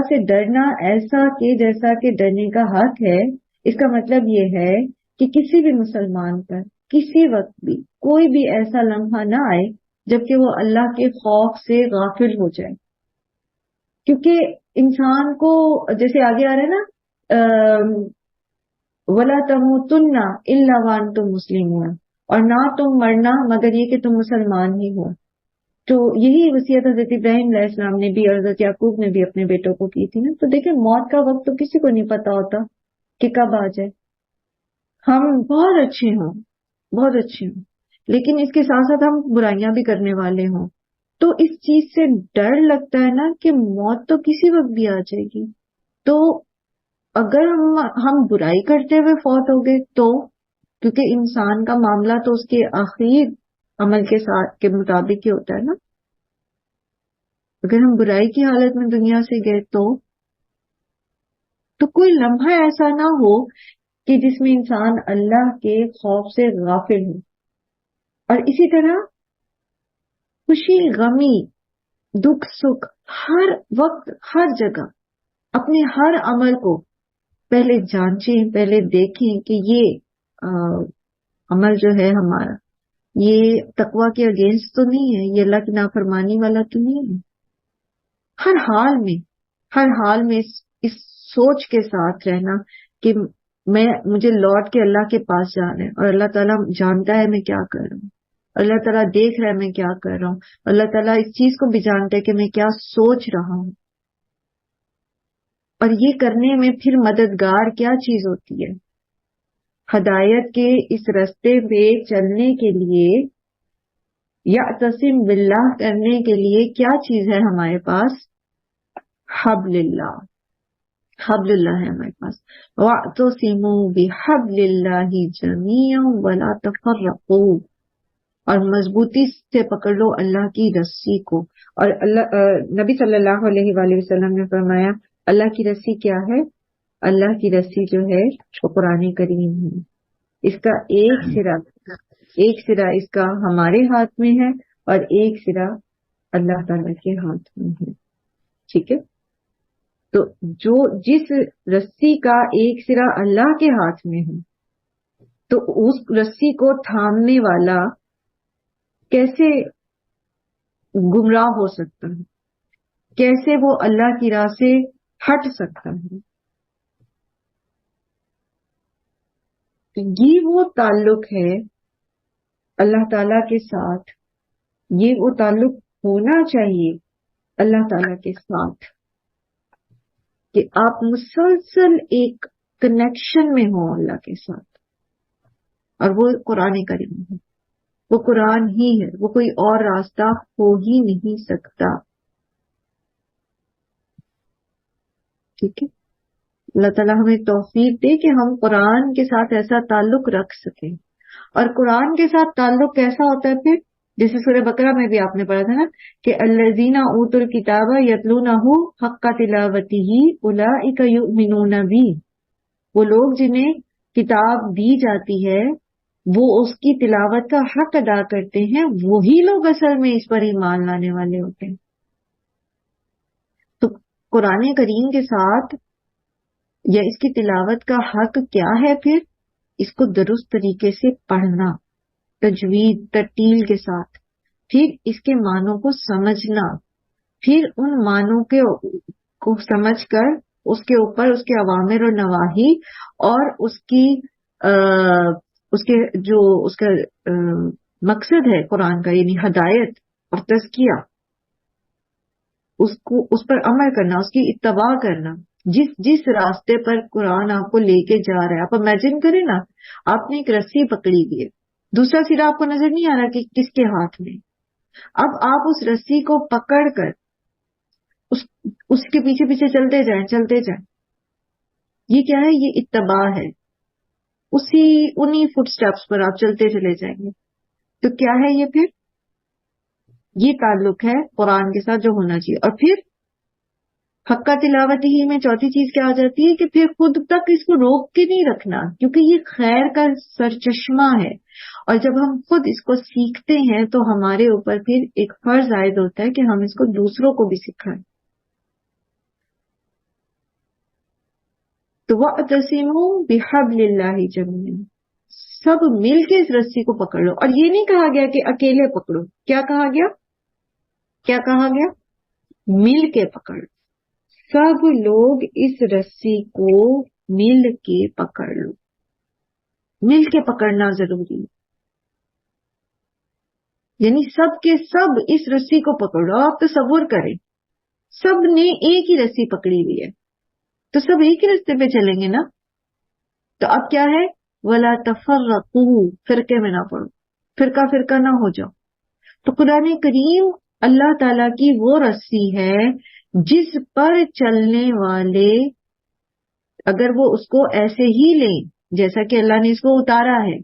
سے ڈرنا ایسا کہ جیسا کہ ڈرنے کا حق ہے، اس کا مطلب یہ ہے کہ کسی بھی مسلمان پر کسی وقت بھی کوئی بھی ایسا لمحہ نہ آئے جبکہ وہ اللہ کے خوف سے غافل ہو جائے. کیونکہ انسان کو جیسے آگے آ رہا ہے نا وَلَا تَمُوتُنَّ إِلَّا وَأَنْتُمْ مُسْلِمُونَ، اور نہ تم مرنا مگر یہ کہ تم مسلمان ہی ہو. تو یہی وصیت حضرت ابراہیم علیہ السلام نے بھی اور حضرت یعقوب نے بھی اپنے بیٹوں کو کی تھی نا. تو دیکھیں موت کا وقت تو کسی کو نہیں پتا ہوتا کہ کب آ جائے. ہم بہت اچھے ہوں لیکن اس کے ساتھ ساتھ ہم برائیاں بھی کرنے والے ہوں، تو اس چیز سے ڈر لگتا ہے نا کہ موت تو کسی وقت بھی آ جائے گی. تو اگر ہم برائی کرتے ہوئے فوت ہو گئے تو، کیونکہ انسان کا معاملہ تو اس کے آخری عمل کے ساتھ کے مطابق ہی ہوتا ہے نا. اگر ہم برائی کی حالت میں دنیا سے گئے تو کوئی لمحہ ایسا نہ ہو کہ جس میں انسان اللہ کے خوف سے غافل ہو. اور اسی طرح خوشی غمی دکھ سکھ ہر وقت ہر جگہ اپنے ہر عمل کو پہلے جانچیں، پہلے دیکھیں کہ یہ عمل جو ہے ہمارا یہ تقوی کے اگینسٹ تو نہیں ہے، یہ اللہ کی نافرمانی والا تو نہیں ہے. ہر حال میں اس سوچ کے ساتھ رہنا کہ مجھے لوٹ کے اللہ کے پاس جانا ہے، اور اللہ تعالیٰ جانتا ہے میں کیا کر رہا ہوں، اللہ تعالیٰ دیکھ رہا ہے میں کیا کر رہا ہوں، اللہ تعالیٰ اس چیز کو بھی جانتا ہے کہ میں کیا سوچ رہا ہوں. اور یہ کرنے میں پھر مددگار کیا چیز ہوتی ہے؟ ہدایت کے اس رستے پہ چلنے کے لیے یعتصم باللہ کرنے کے لیے کیا چیز ہے ہمارے پاس؟ حبل اللہ ہے ہمارے پاس. واعتصموا بحبل اللہ جميعا ولا تفرقوا، اور مضبوطی سے پکڑ لو اللہ کی رسی کو. اور نبی صلی اللہ علیہ وآلہ وسلم نے فرمایا اللہ کی رسی کیا ہے؟ اللہ کی رسی جو ہے وہ قرآن کریم ہے. اس کا ایک سرا اس کا ہمارے ہاتھ میں ہے اور ایک سرا اللہ تعالیٰ کے ہاتھ میں ہے. ٹھیک ہے. تو جس رسی کا ایک سرا اللہ کے ہاتھ میں ہے تو اس رسی کو تھامنے والا کیسے گمراہ ہو سکتا ہے، کیسے وہ اللہ کی راہ سے ہٹ سکتا ہے؟ یہ وہ تعلق ہے اللہ تعالی کے ساتھ، یہ وہ تعلق ہونا چاہیے اللہ تعالی کے ساتھ کہ آپ مسلسل ایک کنیکشن میں ہوں اللہ کے ساتھ، اور وہ قرآن کریم ہے، وہ قرآن ہی ہے، وہ کوئی اور راستہ ہو ہی نہیں سکتا. ٹھیک ہے، اللہ تعالیٰ ہمیں توفیق دے کہ ہم قرآن کے ساتھ ایسا تعلق رکھ سکیں. اور قرآن کے ساتھ تعلق کیسا ہوتا ہے پھر؟ جیسے سورہ بقرہ میں بھی آپ نے پڑھا تھا نا کہ الذین اوتوا الکتاب یتلونہ حق تلاوتہ اولئک یؤمنون بہ، وہ لوگ جنہیں کتاب دی جاتی ہے وہ اس کی تلاوت کا حق ادا کرتے ہیں، وہی لوگ اصل میں اس پر ایمان لانے والے ہوتے ہیں. تو قرآن کریم کے ساتھ یا اس کی تلاوت کا حق کیا ہے؟ پھر اس کو درست طریقے سے پڑھنا، تجوید ترتیل کے ساتھ، پھر اس کے معنوں کو سمجھنا، پھر ان معنوں کو سمجھ کر اس کے اوپر اس کے اوامر اور نواہی اور اس کا مقصد ہے قرآن کا، یعنی ہدایت اور تزکیہ، اس پر عمل کرنا، اس کی اتباع کرنا. جس راستے پر قرآن آپ کو لے کے جا رہا ہے، آپ امیجن کریں نا، آپ نے ایک رسی پکڑی ہوئی ہے، دوسرا سرا آپ کو نظر نہیں آ رہا کہ کس کے ہاتھ میں. اب آپ اس رسی کو پکڑ کر اس کے پیچھے پیچھے چلتے جائیں. یہ کیا ہے؟ یہ اتباع ہے. انہی فٹ سٹیپس پر آپ چلتے چلے جائیں گے. تو کیا ہے یہ؟ پھر یہ تعلق ہے قرآن کے ساتھ جو ہونا چاہیے. اور پھر حق تلاوت ہی میں چوتھی چیز کیا آ جاتی ہے کہ پھر خود تک اس کو روک کے نہیں رکھنا، کیونکہ یہ خیر کا سرچشمہ ہے. اور جب ہم خود اس کو سیکھتے ہیں تو ہمارے اوپر پھر ایک فرض عائد ہوتا ہے کہ ہم اس کو دوسروں کو بھی سکھائیں. تو وَاعْتَصِمُوا بِحَبْلِ اللَّهِ جَمِيعًا، سب مل کے اس رسی کو پکڑ لو. اور یہ نہیں کہا گیا کہ اکیلے پکڑو، کیا کہا گیا؟ مل کے پکڑ. سب لوگ اس رسی کو مل کے پکڑ لو. مل کے پکڑنا ضروری ہے، یعنی سب کے سب اس رسی کو پکڑو. آپ تصور کریں سب نے ایک ہی رسی پکڑی ہوئی ہے تو سب ایک ہی رستے پہ چلیں گے نا. تو اب کیا ہے؟ وَلَا تَفَرَّقُوا، فرقے میں نہ پڑو، فرقہ نہ ہو جاؤ. تو قرآن کریم اللہ تعالی کی وہ رسی ہے جس پر چلنے والے اگر وہ اس کو ایسے ہی لیں جیسا کہ اللہ نے اس کو اتارا ہے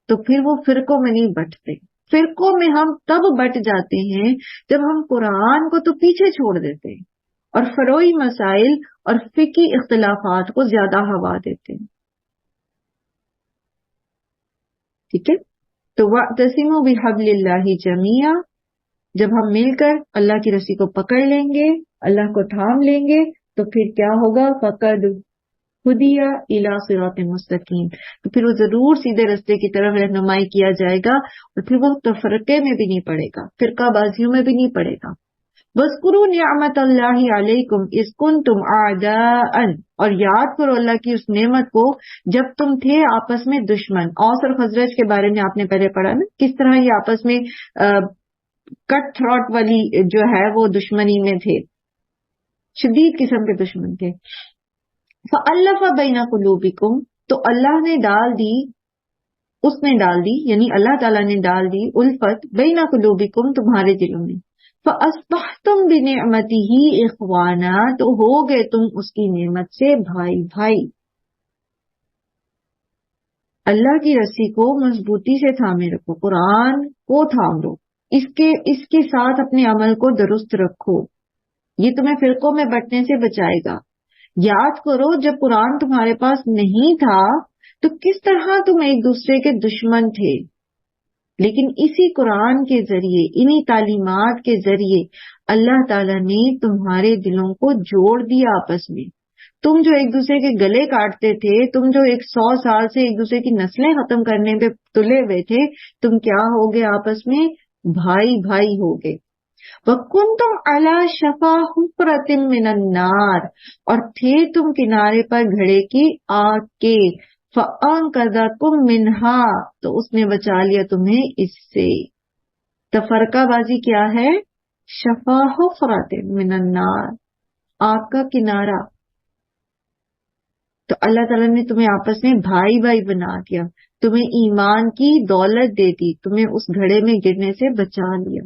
تو پھر وہ فرقوں میں نہیں بٹتے. فرقوں میں ہم تب بٹ جاتے ہیں جب ہم قرآن کو تو پیچھے چھوڑ دیتے ہیں اور فروعی مسائل اور فقہی اختلافات کو زیادہ ہوا دیتے ہیں. ٹھیک ہے، تو وَاعْتَصِمُوا بِحَبْلِ اللَّهِ جَمِيعًا، جب ہم مل کر اللہ کی رسی کو پکڑ لیں گے، اللہ کو تھام لیں گے، تو پھر کیا ہوگا؟ فَقَدْ ہُدِیَ إِلَىٰ صِرَاطٍ مُسْتَقِیمٍ، تو پھر وہ ضرور سیدھے رستے کی طرف رہنمائی کیا جائے گا، اور پھر وہ تفرقے میں بھی نہیں پڑے گا، فرقہ بازیوں میں بھی نہیں پڑے گا. وَاذْكُرُوا نِعْمَتَ اللَّهِ عَلَيْكُمْ إِذْ كُنْتُمْ أَعْدَاءً، اور یاد کرو اللہ کی اس نعمت کو جب تم تھے آپس میں دشمن. اوس اور خزرج کے بارے میں آپ نے پہلے پڑھا نا، کس طرح یہ آپس میں کٹ تھروٹ والی جو ہے وہ دشمنی میں تھے، شدید قسم کے دشمن تھے. فَأَلَّفَ بَيْنَ قُلُوبِكُمْ، تو اللہ نے ڈال دی یعنی اللہ تعالیٰ نے ڈال دی الفت بین قلوبکم، تمہارے دلوں میں. فَأَصْبَحْتُمْ بِنِعْمَتِهِ إِخْوَانًا، تو ہو گئے تم اس کی نعمت سے بھائی. اللہ کی رسی کو مضبوطی سے تھامے رکھو، قرآن کو تھام لو، اس کے ساتھ اپنے عمل کو درست رکھو، یہ تمہیں فرقوں میں بٹنے سے بچائے گا. یاد کرو جب قرآن تمہارے پاس نہیں تھا تو کس طرح تم ایک دوسرے کے دشمن تھے. لیکن اسی قرآن کے ذریعے، انہی تعلیمات کے ذریعے اللہ تعالیٰ نے تمہارے دلوں کو جوڑ دیا آپس میں۔ تم جو ایک دوسرے کے گلے کاٹتے تھے، تم جو 100 سال سے ایک دوسرے کی نسلیں ختم کرنے پہ تلے ہوئے تھے، تم کیا ہوگے آپس میں؟ بھائی بھائی ہوگے۔ وَكُنْتُمْ عَلَى شَفَا حُفْرَةٍ مِّنَ النَّارِ، اور تھے تم کنارے پر گھڑے کی آگ کے، فَأَنْقَذَكُم مِّنْهَا، تو اس نے بچا لیا تمہیں اس سے۔ تفرقہ بازی کیا ہے؟ شفا حفرۃ من النار، آگ کا کنارہ۔ تو اللہ تعالیٰ نے تمہیں آپس میں بھائی بھائی بنا دیا، تمہیں ایمان کی دولت دے دی، تمہیں اس گھڑے میں گرنے سے بچا لیا۔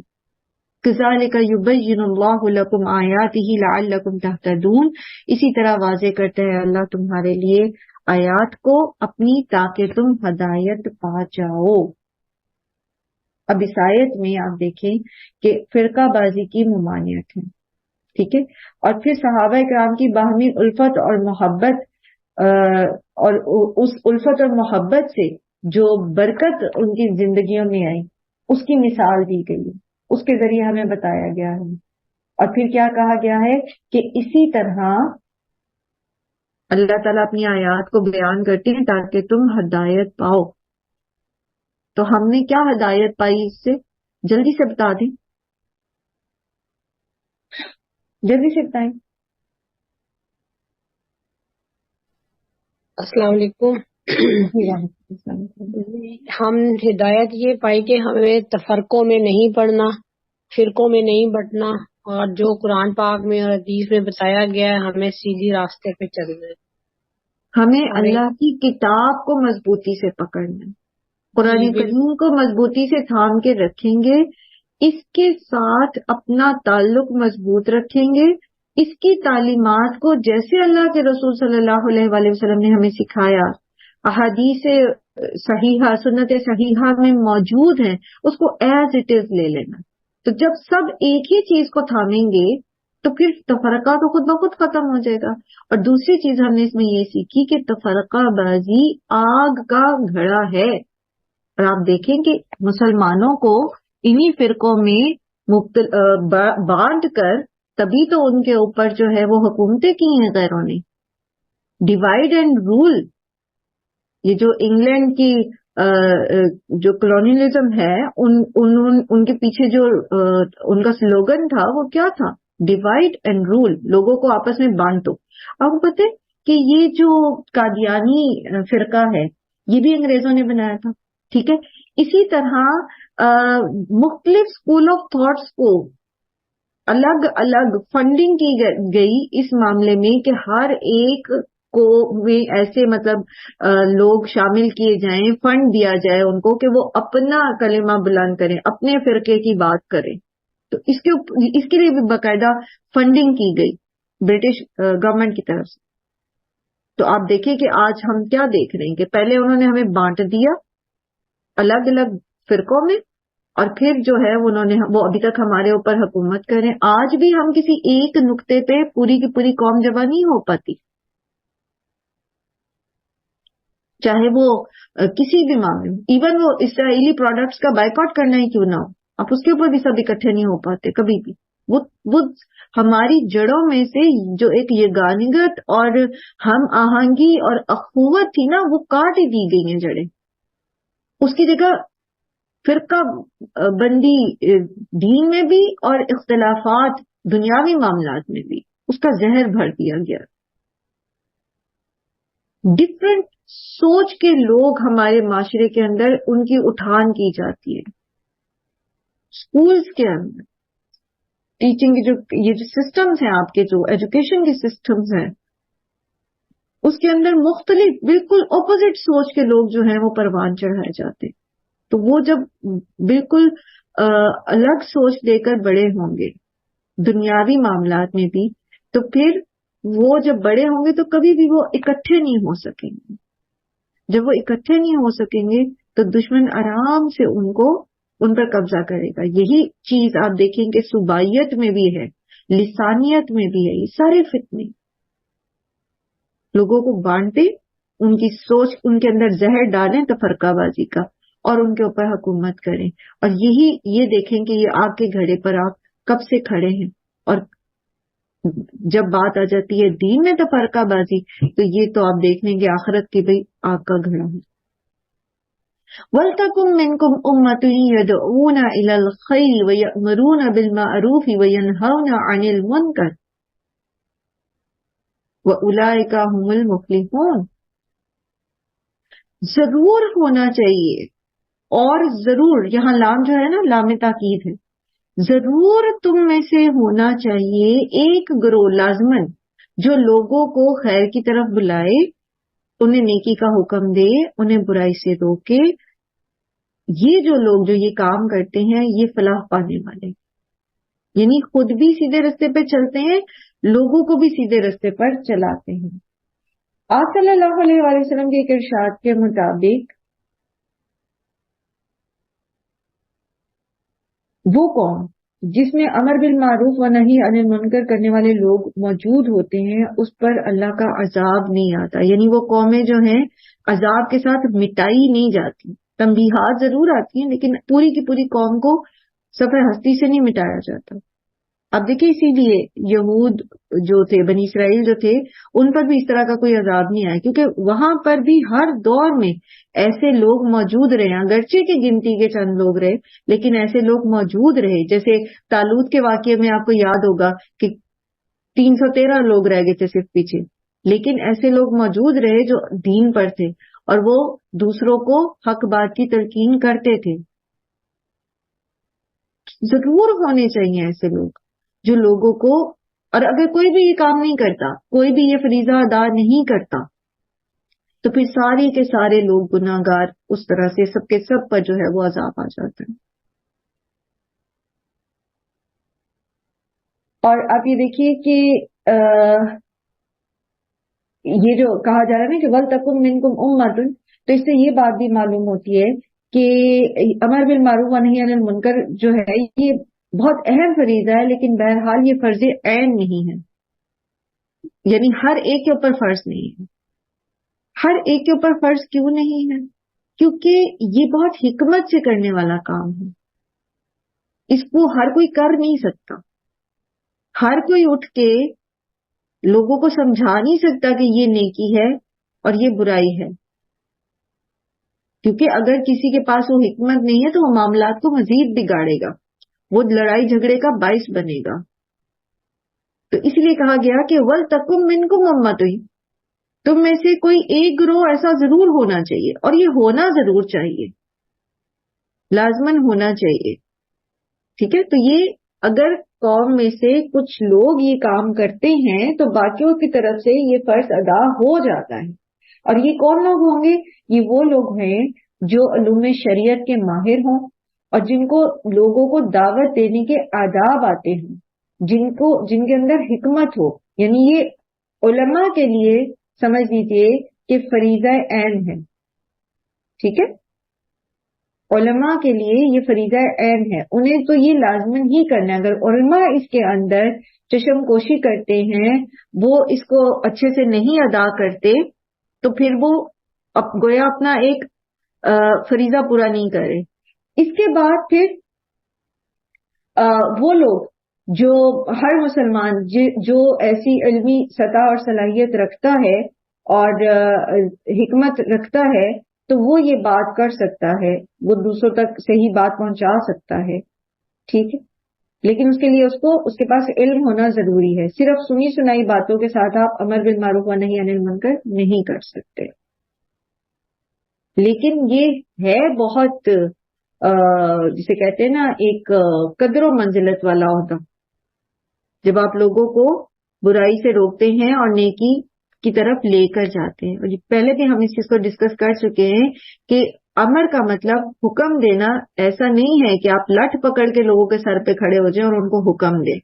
کذالک یبین اللہ لکم آیاتہ لعلکم تہتدون، اسی طرح واضح کرتا ہے اللہ تمہارے لیے آیات کو اپنی، تاکہ تم ہدایت پا جاؤ۔ اب اس آیت میں آپ دیکھیں کہ فرقہ بازی کی ممانعت ہے، ٹھیک ہے، اور پھر صحابہ کرام کی باہمی الفت اور محبت، اور اس الفت اور محبت سے جو برکت ان کی زندگیوں میں آئی، اس کی مثال دی گئی ہے، اس کے ذریعے ہمیں بتایا گیا ہے۔ اور پھر کیا کہا گیا ہے کہ اسی طرح اللہ تعالیٰ اپنی آیات کو بیان کرتے ہیں تاکہ تم ہدایت پاؤ۔ تو ہم نے کیا ہدایت پائی اس سے؟ جلدی سے بتا دیں، جلدی سے بتائیں۔ السلام علیکم۔ ہم ہدایت یہ پائی کہ ہمیں تفرقوں میں نہیں پڑنا، فرقوں میں نہیں بٹنا، اور جو قرآن پاک میں اور حدیث میں بتایا گیا ہے ہمیں سیدھی راستے پہ چلنا ہے۔ ہمیں اللہ کی کتاب کو مضبوطی سے پکڑنا ہے، قرآن کریم کو مضبوطی سے تھام کے رکھیں گے، اس کے ساتھ اپنا تعلق مضبوط رکھیں گے، اس کی تعلیمات کو جیسے اللہ کے رسول صلی اللہ علیہ وآلہ وسلم نے ہمیں سکھایا، احادیث صحیحہ، سنت صحیحہ میں موجود ہیں، اس کو ایز اٹ از لے لینا۔ تو جب سب ایک ہی چیز کو تھامیں گے تو پھر تفرقہ تو خود بخود ختم ہو جائے گا۔ اور دوسری چیز ہم نے اس میں یہ سیکھی کہ تفرقہ بازی آگ کا گھڑا ہے، اور آپ دیکھیں کہ مسلمانوں کو انہی فرقوں میں بانٹ کر تبھی تو ان کے اوپر جو ہے وہ حکومتیں کی ہیں غیروں نے۔ ڈیوائیڈ اینڈ رول، یہ جو انگلینڈ کی جو کلونیلزم ہے، ان کے پیچھے جو ان کا سلوگن تھا وہ کیا تھا؟ ڈیوائیڈ اینڈ رول، لوگوں کو آپس میں بانٹو۔ آپ کو پتہ ہے کہ یہ جو قادیانی فرقہ ہے یہ بھی انگریزوں نے بنایا تھا، ٹھیک ہے۔ اسی طرح مختلف اسکول آف تھاٹس کو الگ الگ فنڈنگ کی گئی اس معاملے میں کہ ہر ایک کو میں ایسے مطلب لوگ شامل کیے جائیں، فنڈ دیا جائے ان کو کہ وہ اپنا کلمہ بلند کریں، اپنے فرقے کی بات کریں۔ تو اس کے لیے بھی باقاعدہ فنڈنگ کی گئی برٹش گورنمنٹ کی طرف سے۔ تو آپ دیکھیں کہ آج ہم کیا دیکھ رہے ہیں کہ پہلے انہوں نے ہمیں بانٹ دیا الگ الگ فرقوں میں، اور پھر جو ہے وہ ابھی تک ہمارے اوپر حکومت کریں۔ آج بھی ہم کسی ایک نقطے پہ پوری کی پوری قوم جمع نہیں ہو پاتی، چاہے وہ کسی بھی معاملے میں، ایون وہ اسرائیلی پروڈکٹس کا بائیکاٹ کرنا ہی کیوں نہ ہو، آپ اس کے اوپر بھی سب اکٹھے نہیں ہو پاتے کبھی بھی۔ وہ ہماری جڑوں میں سے جو ایک یگانگت اور ہم آہنگی اور اخوت تھی نا، وہ کاٹ ہی دی گئی ہیں جڑیں۔ اس کی جگہ فرقہ بندی دین میں بھی اور اختلافات دنیاوی معاملات میں بھی اس کا زہر بھر دیا گیا۔ ڈفرینٹ سوچ کے لوگ ہمارے معاشرے کے اندر ان کی اٹھان کی جاتی ہے۔ اسکولز کے اندر ٹیچنگ یہ جو سسٹمز ہیں، آپ کے جو ایجوکیشن کے سسٹمز ہیں، اس کے اندر مختلف بالکل اپوزٹ سوچ کے لوگ جو ہیں وہ پروان چڑھائے جاتے ہیں۔ تو وہ جب بالکل الگ سوچ دے کر بڑے ہوں گے دنیاوی معاملات میں بھی، تو پھر وہ جب بڑے ہوں گے تو کبھی بھی وہ اکٹھے نہیں ہو سکیں گے۔ جب وہ اکٹھے نہیں ہو سکیں گے تو دشمن آرام سے ان پر قبضہ کرے گا۔ یہی چیز آپ دیکھیں کہ صوبائیت میں بھی ہے، لسانیت میں بھی ہے، یہ سارے فتنے لوگوں کو بانٹے، ان کی سوچ، ان کے اندر زہر ڈالیں تفرقہ بازی کا، اور ان کے اوپر حکومت کریں، اور یہ دیکھیں کہ یہ آگ کے گھڑے پر آپ کب سے کھڑے ہیں، اور جب بات آ جاتی ہے دین میں تفرقہ بازی، تو یہ تو آپ دیکھ لیں گے آخرت کی بھئی آگ کا گھڑا ہے۔ وَلْتَكُن مِّنكُمْ أُمَّةٌ يَدْعُونَ إِلَى الْخَيْرِ وَيَأْمُرُونَ بِالْمَعْرُوفِ وَيَنْهَوْنَ عَنِ الْمُنكَرِ وَأُولَٰئِكَ هُمُ الْمُفْلِحُونَ۔ ضرور ہونا چاہیے، اور ضرور یہاں لام جو ہے نا لام تاکید ہے، ضرور تم میں سے ہونا چاہیے ایک گروہ لازمن جو لوگوں کو خیر کی طرف بلائے، انہیں نیکی کا حکم دے، انہیں برائی سے روکے۔ یہ جو لوگ جو یہ کام کرتے ہیں یہ فلاح پانے والے، یعنی خود بھی سیدھے رستے پہ چلتے ہیں، لوگوں کو بھی سیدھے رستے پر چلاتے ہیں۔ آپ صلی اللہ علیہ وآلہ وسلم کے ایک ارشاد کے مطابق وہ قوم جس میں امر بالمعروف و نہی عن المنکر کرنے والے لوگ موجود ہوتے ہیں اس پر اللہ کا عذاب نہیں آتا، یعنی وہ قومیں جو ہیں عذاب کے ساتھ مٹائی نہیں جاتی، تنبیہات ضرور آتی ہیں لیکن پوری کی پوری قوم کو صفحہ ہستی سے نہیں مٹایا جاتا۔ اب دیکھیں اسی لیے یہود جو تھے، بنی اسرائیل جو تھے، ان پر بھی اس طرح کا کوئی عذاب نہیں آیا، کیونکہ وہاں پر بھی ہر دور میں ایسے لوگ موجود رہے، اگرچہ کی گنتی کے چند لوگ رہے لیکن ایسے لوگ موجود رہے۔ جیسے طالوت کے واقعے میں آپ کو یاد ہوگا کہ 313 لوگ رہ گئے تھے صرف پیچھے، لیکن ایسے لوگ موجود رہے جو دین پر تھے اور وہ دوسروں کو حق بات کی تلقین کرتے تھے۔ ضرور ہونے چاہیے ایسے لوگ جو لوگوں کو، اور اگر کوئی بھی یہ کام نہیں کرتا، کوئی بھی یہ فریضہ ادا نہیں کرتا، تو پھر سارے کے سارے لوگ گناہ گار، اس طرح سے سب کے سب پر جو ہے وہ عذاب آ جاتا ہے۔ اور آپ یہ دیکھیے کہ یہ جو کہا جا رہا ہے نا کہ وَلْتَكُن مِّنكُمْ أُمَّةٌ، تو اس سے یہ بات بھی معلوم ہوتی ہے کہ امر بالمعروف و نہی عن المنکر جو ہے یہ بہت اہم فریضہ ہے، لیکن بہرحال یہ فرض عین نہیں ہے، یعنی ہر ایک کے اوپر فرض نہیں ہے۔ ہر ایک کے اوپر فرض کیوں نہیں ہے؟ کیونکہ یہ بہت حکمت سے کرنے والا کام ہے، اس کو ہر کوئی کر نہیں سکتا، ہر کوئی اٹھ کے لوگوں کو سمجھا نہیں سکتا کہ یہ نیکی ہے اور یہ برائی ہے، کیونکہ اگر کسی کے پاس وہ حکمت نہیں ہے تو وہ معاملات کو مزید بگاڑے گا، وہ لڑائی جھگڑے کا باعث بنے گا۔ تو اس لیے کہا گیا کہ وَلْتَكُن مِّنكُمْ أُمَّةٌ، تم میں سے کوئی ایک گروہ ایسا ضرور ہونا چاہیے، اور یہ ہونا ضرور چاہیے، لازمن ہونا چاہیے، ٹھیک ہے۔ تو یہ اگر قوم میں سے کچھ لوگ یہ کام کرتے ہیں تو باقیوں کی طرف سے یہ فرض ادا ہو جاتا ہے۔ اور یہ کون لوگ ہوں گے؟ یہ وہ لوگ ہیں جو علوم شریعت کے ماہر ہوں، اور جن کو لوگوں کو دعوت دینے کے آداب آتے ہیں، جن کے اندر حکمت ہو، یعنی یہ علماء کے لیے سمجھ لیجیے کہ فریضہ عین ہے، ٹھیک ہے، علماء کے لیے یہ فریضہ عین ہے، انہیں تو یہ لازمن ہی کرنا ہے۔ اگر علماء اس کے اندر چشم کوشی کرتے ہیں، وہ اس کو اچھے سے نہیں ادا کرتے، تو پھر وہ گویا اپنا ایک فریضہ پورا نہیں کرے۔ اس کے بعد پھر وہ لوگ جو ہر مسلمان جو ایسی علمی سطح اور صلاحیت رکھتا ہے اور حکمت رکھتا ہے تو وہ یہ بات کر سکتا ہے، وہ دوسروں تک صحیح بات پہنچا سکتا ہے، ٹھیک ہے، لیکن اس کے لیے اس کے پاس علم ہونا ضروری ہے۔ صرف سنی سنائی باتوں کے ساتھ آپ امر بالمعروف و نہی عن المنکر نہیں کر سکتے۔ لیکن یہ ہے بہت جسے کہتے ہیں نا ایک قدر و منزلت والا عہدہ، جب آپ لوگوں کو برائی سے روکتے ہیں اور نیکی کی طرف لے کر جاتے ہیں۔ اور پہلے بھی ہم اس چیز کو ڈسکس کر چکے ہیں کہ امر کا مطلب حکم دینا ایسا نہیں ہے کہ آپ لٹھ پکڑ کے لوگوں کے سر پہ کھڑے ہو جائیں اور ان کو حکم دیں۔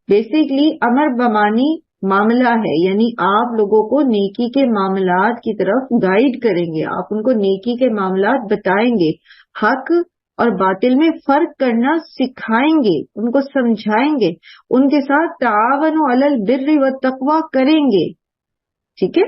بیسیکلی امر بمانی معاملہ ہے، یعنی آپ لوگوں کو نیکی کے معاملات کی طرف گائیڈ کریں گے، آپ ان کو نیکی کے معاملات بتائیں گے، حق اور باطل میں فرق کرنا سکھائیں گے، ان کو سمجھائیں گے، ان کے ساتھ تعاون علی البر والتقوی کریں گے، ٹھیک ہے۔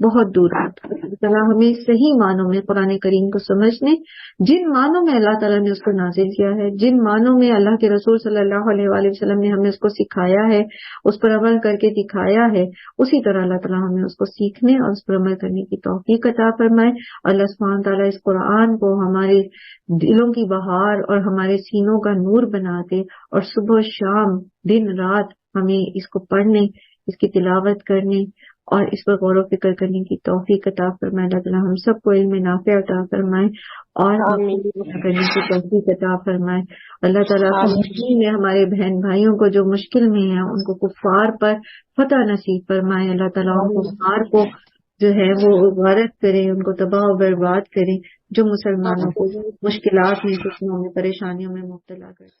بہت دور رہتا ہے۔ اللہ تعالیٰ ہمیں صحیح معنوں میں قرآن کریم کو سمجھنے، جن معنوں میں اللہ تعالیٰ نے اس کو نازل کیا ہے، جن معنوں میں اللہ کے رسول صلی اللہ علیہ وآلہ وسلم نے ہمیں اس کو سکھایا ہے، اس پر عمل کر کے دکھایا ہے، اسی طرح اللہ تعالیٰ ہمیں اس کو سیکھنے اور اس پر عمل کرنے کی توفیق عطا فرمائے۔ اللہ سبحانہ تعالیٰ اس قرآن کو ہمارے دلوں کی بہار اور ہمارے سینوں کا نور بنا دے، اور صبح و شام دن رات ہمیں اس کو پڑھنے، اس کی تلاوت کرنے اور اس پر غور و فکر کرنے کی توفیق عطا فرمائے۔ اللہ تعالیٰ ہم سب کو علم نافع عطا فرمائے اور کرنے کی توفیق عطا فرمائے۔ اللہ تعالیٰ میں ہمارے بہن بھائیوں کو جو مشکل میں ہیں ان کو کفار پر فتح نصیب فرمائے۔ اللہ تعالیٰ کفار کو جو ہے وہ غارت کرے، ان کو تباہ و برباد کرے، جو مسلمانوں کو مشکلات میں، دشمنوں میں، پریشانیوں میں مبتلا کرے۔